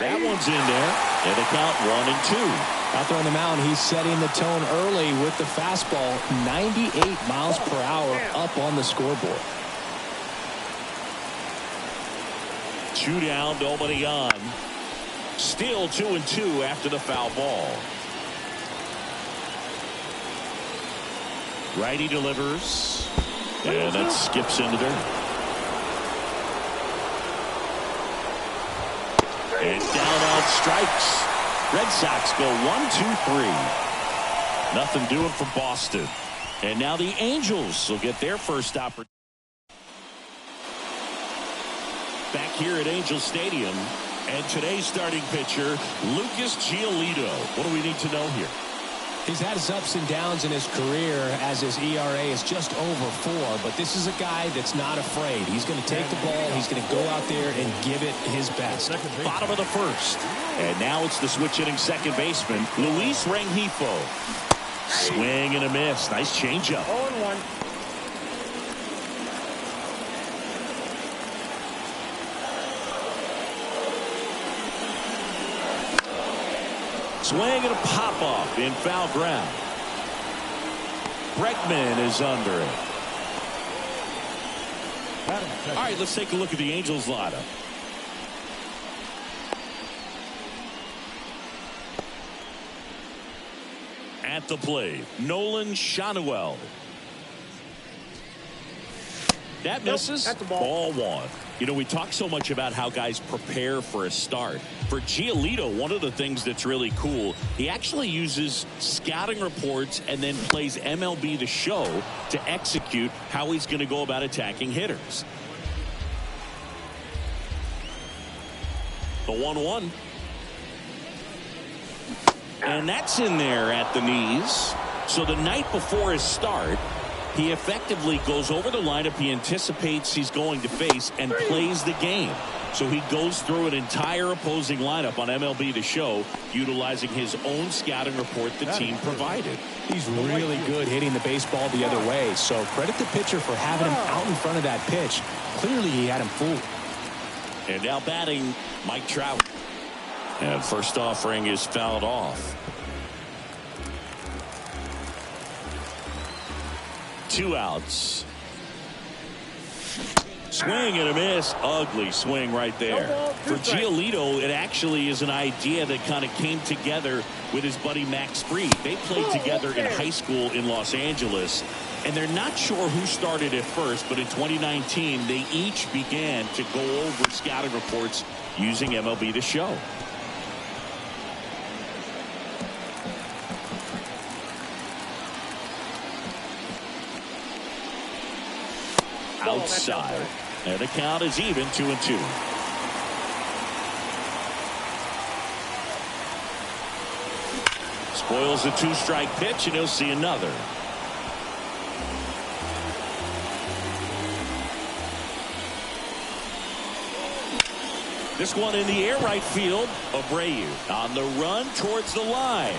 That one's in there. And the count 1-2. Out there on the mound, he's setting the tone early with the fastball. 98 miles per hour up on the scoreboard. 2 down, nobody on. Still 2-2 after the foul ball. Righty delivers. And that skips into dirt. And down on strikes. Red Sox go 1-2-3. Nothing doing for Boston. And now the Angels will get their first opportunity. Back here at Angel Stadium. And today's starting pitcher, Lucas Giolito. What do we need to know here? He's had his ups and downs in his career as his ERA is just over 4. But this is a guy that's not afraid. He's going to take the ball. He's going to go out there and give it his best. Bottom of the first. And now it's the switch hitting second baseman, Luis Rengifo. Swing and a miss. Nice changeup. 0-1. Swing and a pop off in foul ground. Bregman is under it. All right, let's take a look at the Angels lineup. At the plate, Nolan Schanuel. That misses. That's a ball. Ball 1. You know, we talk so much about how guys prepare for a start. For Giolito, one of the things that's really cool, he actually uses scouting reports and then plays MLB The Show to execute how he's going to go about attacking hitters. The 1-1. And that's in there at the knees. So the night before his start, he effectively goes over the lineup he anticipates he's going to face and plays the game. So he goes through an entire opposing lineup on MLB The Show, utilizing his own scouting report the team provided. He's really good hitting the baseball the other way. So credit the pitcher for having him out in front of that pitch. Clearly he had him fooled. And now batting, Mike Trout. And first offering is fouled off. 2 outs. Swing and a miss. Ugly swing right there. For Giolito, it actually is an idea that kind of came together with his buddy Max Fried. They played together in high school in Los Angeles, and they're not sure who started it first, but in 2019, they each began to go over scouting reports using MLB The Show. Outside. And the count is even 2-2. Spoils the 2-strike pitch, and he'll see another. This one in the air, right field. Abreu on the run towards the line.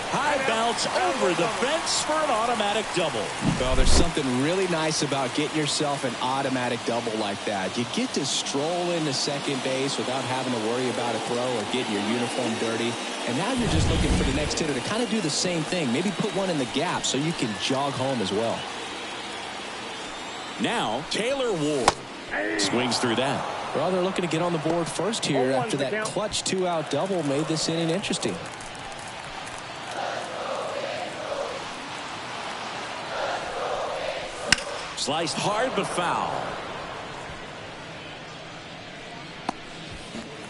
High bounce over the fence for an automatic double. Well, there's something really nice about getting yourself an automatic double like that. You get to stroll into second base without having to worry about a throw or getting your uniform dirty. And now you're just looking for the next hitter to kind of do the same thing. Maybe put one in the gap so you can jog home as well. Now, Taylor Ward swings through that. Well, they're looking to get on the board first here after that clutch 2-out double made this inning interesting. Sliced hard but foul.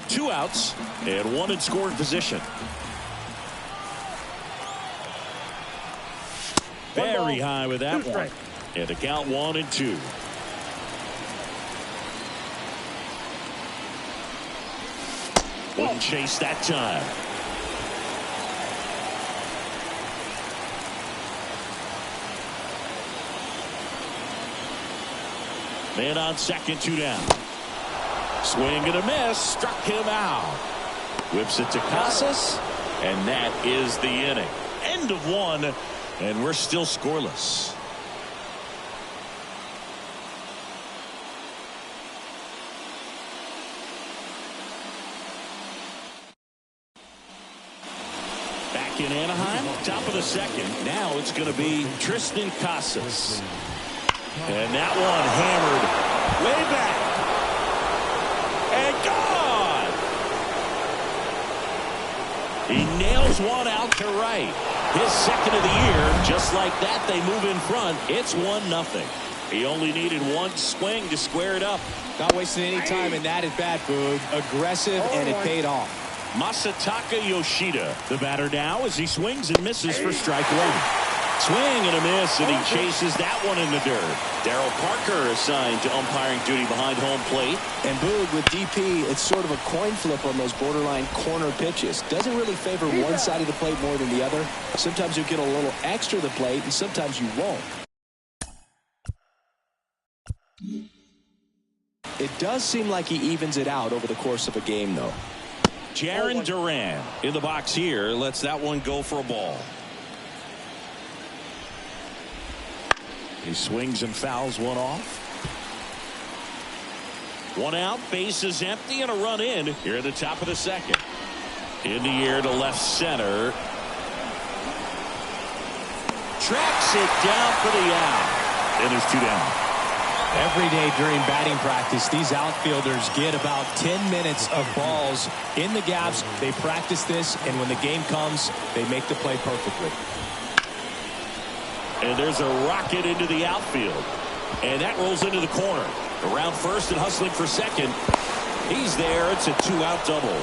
2 outs and 1 in scoring position. Very high with that one. And the count 1-2. Wouldn't chase that time. Man on second, 2 down. Swing and a miss. Struck him out. Whips it to Casas. And that is the inning. End of 1. And we're still scoreless. Back in Anaheim. Top of the second. Now it's going to be Tristan Casas. And that one hammered way back. And gone. He nails one out to right. His second of the year. Just like that, they move in front. It's 1-0. He only needed 1 swing to square it up. Not wasting any time in that at bat, Boog. Aggressive, and it paid off. Masataka Yoshida, the batter now, as he swings and misses for strike 1. Swing and a miss, and he chases that one in the dirt. Darryl Parker assigned to umpiring duty behind home plate. And Boog, with DP, it's sort of a coin flip on those borderline corner pitches. Doesn't really favor one side of the plate more than the other. Sometimes you'll get a little extra the plate, and sometimes you won't. It does seem like he evens it out over the course of a game, though. Jarren Duran in the box here lets that one go for a ball. He swings and fouls one off. 1 out, bases empty, and a run in here at the top of the second. In the air to left center. Tracks it down for the out. And there's 2 down. Every day during batting practice, these outfielders get about 10 minutes of balls in the gaps. They practice this, and when the game comes, they make the play perfectly. And there's a rocket into the outfield. And that rolls into the corner. Around first and hustling for second. He's there. It's a 2-out double.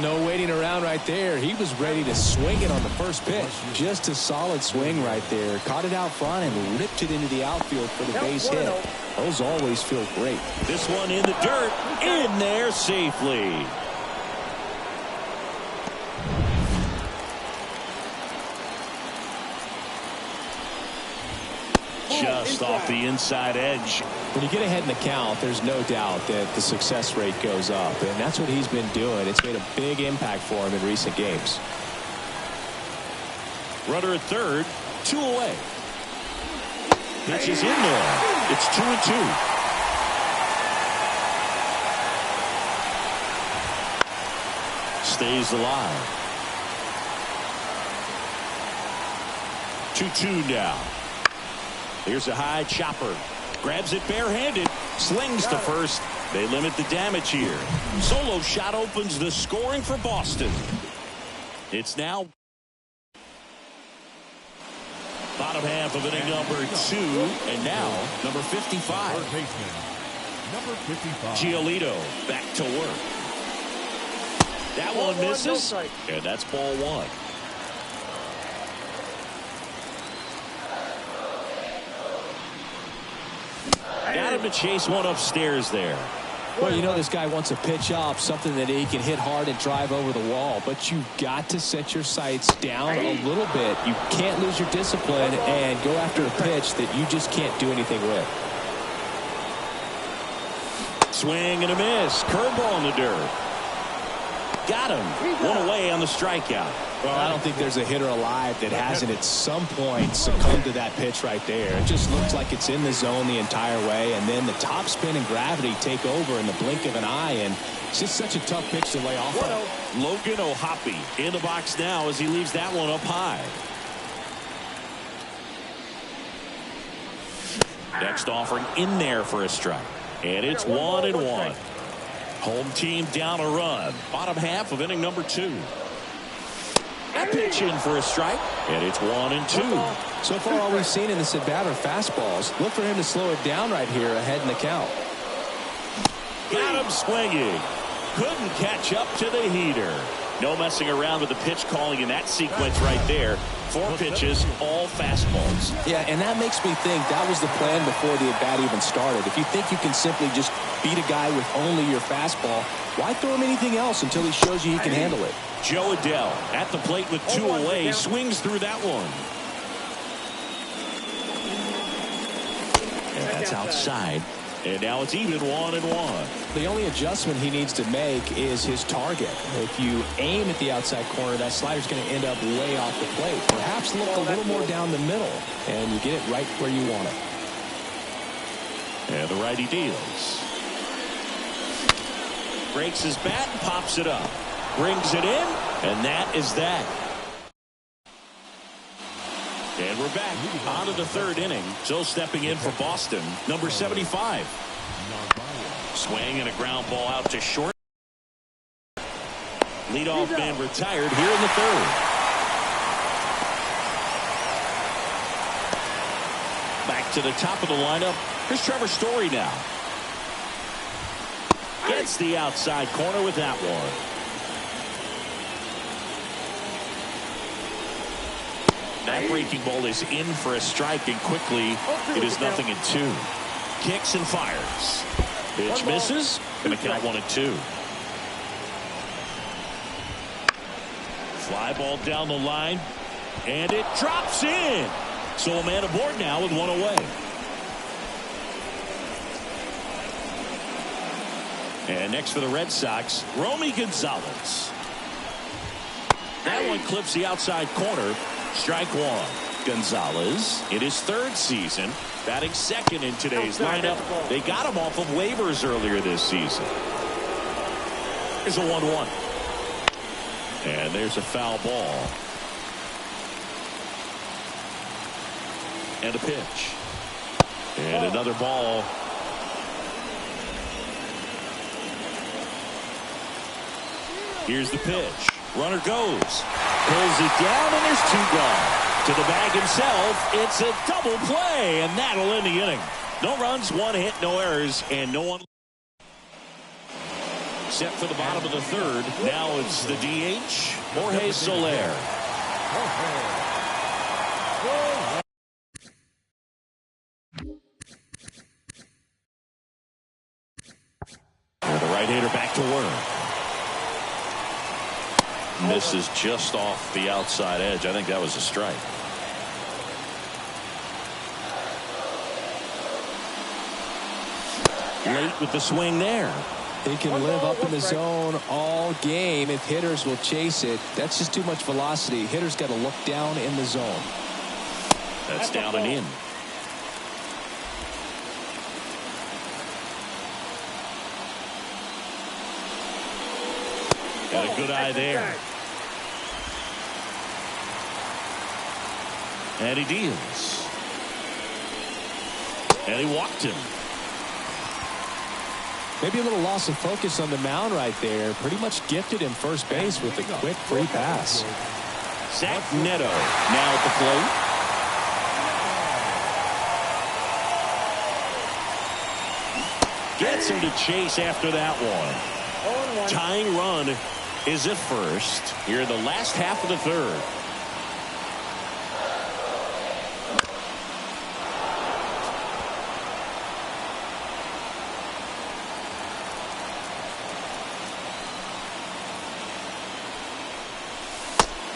No waiting around right there. He was ready to swing it on the first pitch. Just a solid swing right there. Caught it out front and ripped it into the outfield for the base hit. Those always feel great. This one in the dirt. In there safely. just off the inside edge. When you get ahead in the count, there's no doubt that the success rate goes up, and that's what he's been doing. It's made a big impact for him in recent games. Runner at third, 2 away. Pitch is in there. It's 2-2. Stays alive. 2-2 now. Here's a high chopper. Grabs it barehanded. Slings to first. They limit the damage here. Solo shot opens the scoring for Boston. It's now bottom half of inning number 2. And now number 55. Third baseman, number 55. Giolito back to work. That one misses. And that's ball 1. Got him to chase one upstairs there. Well, you know this guy wants a pitch up, something that he can hit hard and drive over the wall. But you've got to set your sights down a little bit. You can't lose your discipline and go after a pitch that you just can't do anything with. Swing and a miss. Curveball in the dirt. Got him. One away on the strikeout. Well, I don't think there's a hitter alive that hasn't at some point succumbed to that pitch right there. It just looks like it's in the zone the entire way, and then the top spin and gravity take over in the blink of an eye, and it's just such a tough pitch to lay off of. Logan O'Hoppe in the box now as he leaves that one up high. Next offering in there for a strike, and it's 1-1. Home team down a run. Bottom half of inning number 2. That pitch in for a strike, and it's 1-2. So far, all we've seen in this at-bat are fastballs. Look for him to slow it down right here ahead in the count. Got him swinging. Couldn't catch up to the heater. No messing around with the pitch calling in that sequence right there. 4 pitches, all fastballs. Yeah, and that makes me think that was the plan before the at-bat even started. If you think you can simply just beat a guy with only your fastball, why throw him anything else until he shows you he can handle it? Joe Adell at the plate with 2 away, swings through that one. And that's outside. And now it's even 1-1. The only adjustment he needs to make is his target. If you aim at the outside corner, that slider's going to end up way off the plate. Perhaps look a little more down the middle, and you get it right where you want it. And the righty deals. Breaks his bat and pops it up. Brings it in, and that is that. And we're back on to the 3rd inning. So stepping in for Boston, number 75. Swing and a ground ball out to short. Leadoff man retired here in the 3rd. Back to the top of the lineup. Here's Trevor Story now. Gets the outside corner with that one. That breaking ball is in for a strike, and quickly it is 0-2. Kicks and fires. Pitch misses. Going to count 1-2. Fly ball down the line, and it drops in. So a man aboard now with 1 away. And next for the Red Sox, Romy Gonzalez. That one clips the outside corner. Strike 1. Gonzalez in his 3rd season, batting 2nd in today's lineup. They got him off of waivers earlier this season. Here's a 1-1. And there's a foul ball. And a pitch. And another ball. Here's the pitch. Runner goes. Pulls it down, and there's 2 gone. To the bag himself, it's a double play, and that'll end the inning. No runs, 1 hit, no errors, and no one. Set for the bottom of the 3rd. Now it's the DH, Jorge Soler. And the right-hander back to work. Misses just off the outside edge. I think that was a strike. Late with the swing there. He can live up in the zone all game if hitters will chase it. That's just too much velocity. Hitters got to look down in the zone. That's down and in. Got a good eye there. And he deals. And he walked him. Maybe a little loss of focus on the mound right there. Pretty much gifted him first base with a quick free pass. Zach Neto now at the plate. Gets him to chase after that one. Tying run is at first here in the last half of the third.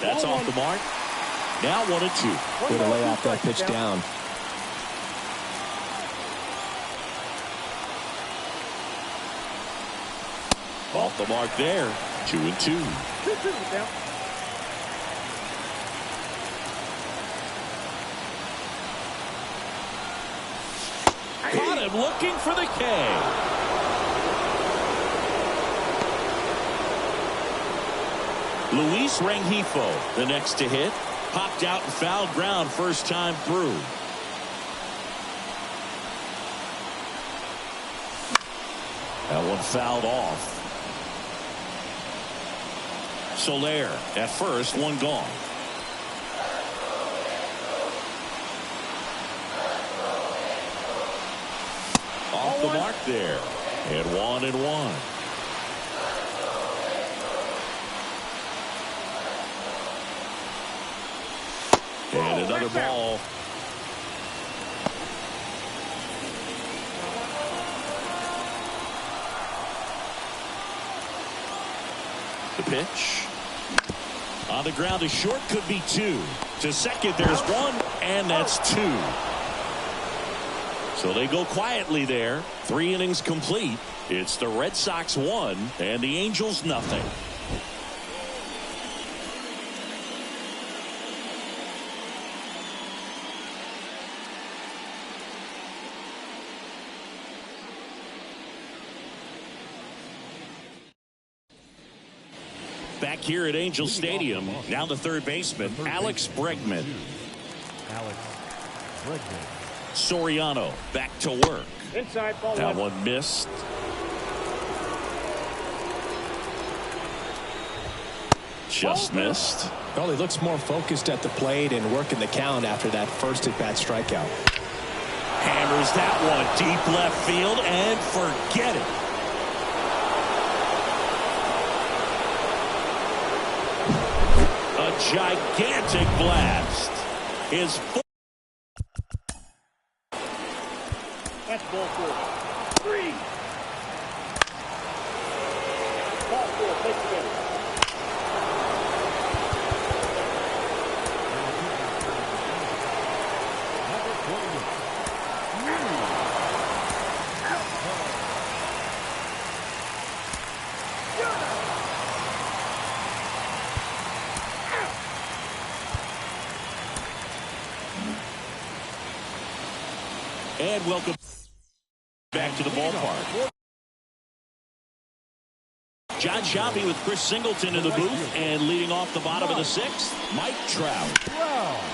That's off the mark. Now 1-2. Way to lay off that pitch down. Off the mark there. 2-2. Caught him looking for the K. Luis Rengifo, the next to hit. Popped out and fouled ground first time through. That one fouled off. Soler at first, one gone. Off the mark there. And 1-1. And another ball. The pitch. On the ground, a short could be 2. To second, there's 1, and that's 2. So they go quietly there. 3 innings complete. It's the Red Sox 1 and the Angels nothing. Back here at Angel Stadium, now the third baseman, Alex Bregman. Soriano back to work. Inside, ball that one. One missed. Just missed. Well, he looks more focused at the plate and working the count after that first at-bat strikeout. Hammers that one deep left field and forget it. A gigantic blast. His That's ball 4. 3. Ball 4. Take the game. And welcome back to the ballpark. John Sciambi with Chris Singleton in the booth, and leading off the bottom of the 6th, Mike Trout.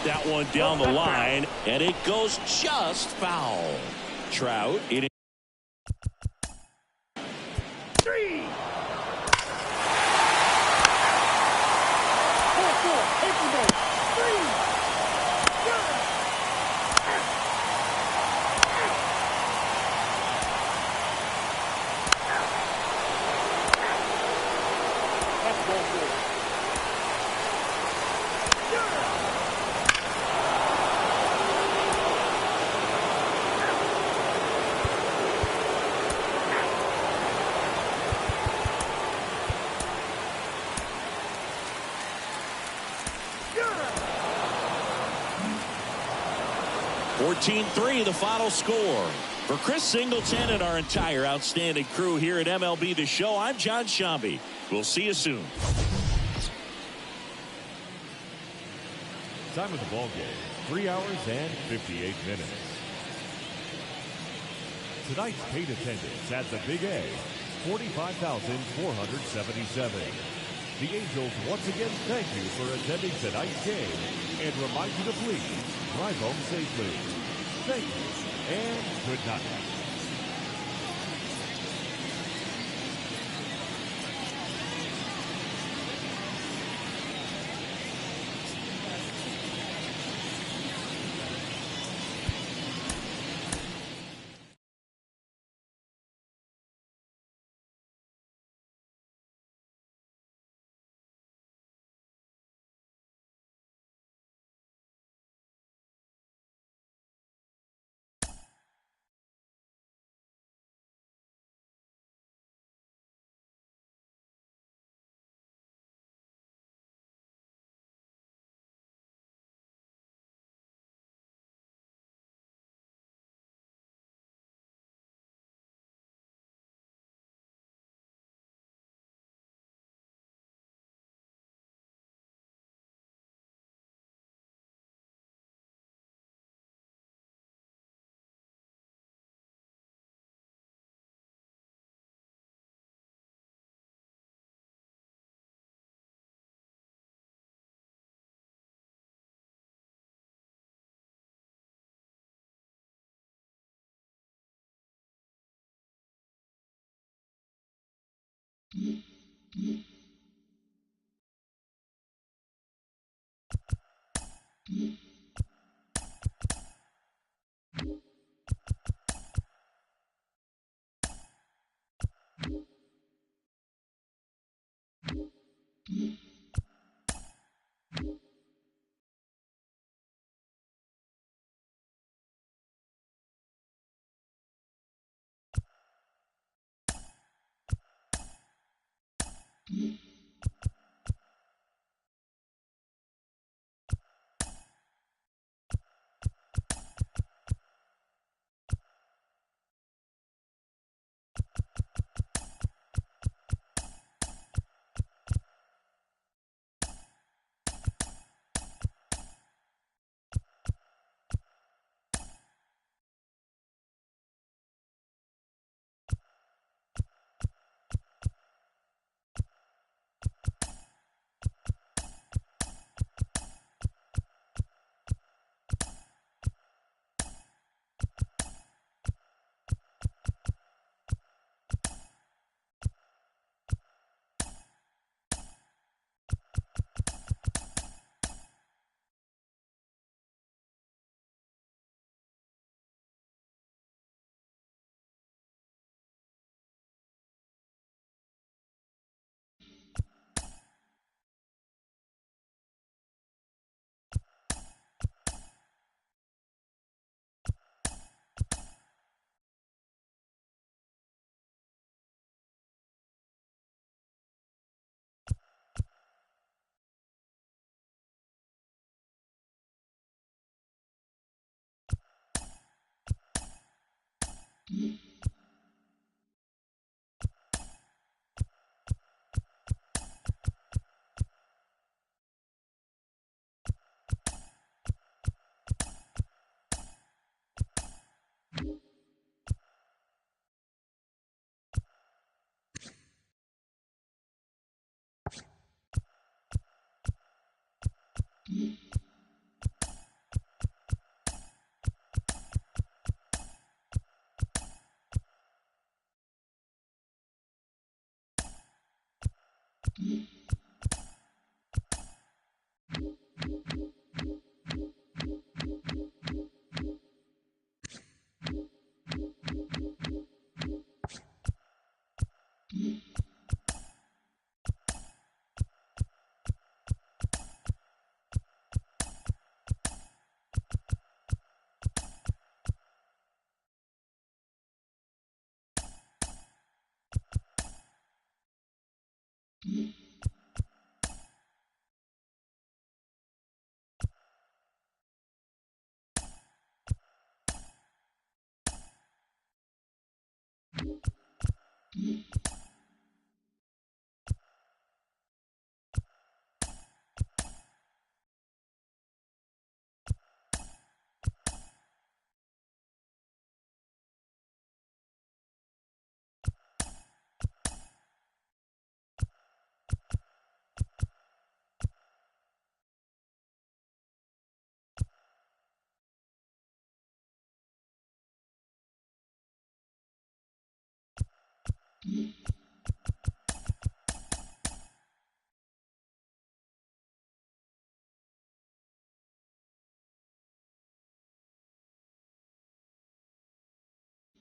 That one down the line, and it goes just foul. Trout, it is 3. 4-4. Take the game. 3. 14-3, the final score. For Chris Singleton and our entire outstanding crew here at MLB The Show, I'm John Shambi. We'll see you soon. Time of the ball game, 3 hours and 58 minutes. Tonight's paid attendance at the Big A, 45,477. The Angels once again thank you for attending tonight's game and remind you to please drive home safely. Thank you and good night.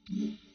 Mm-hmm.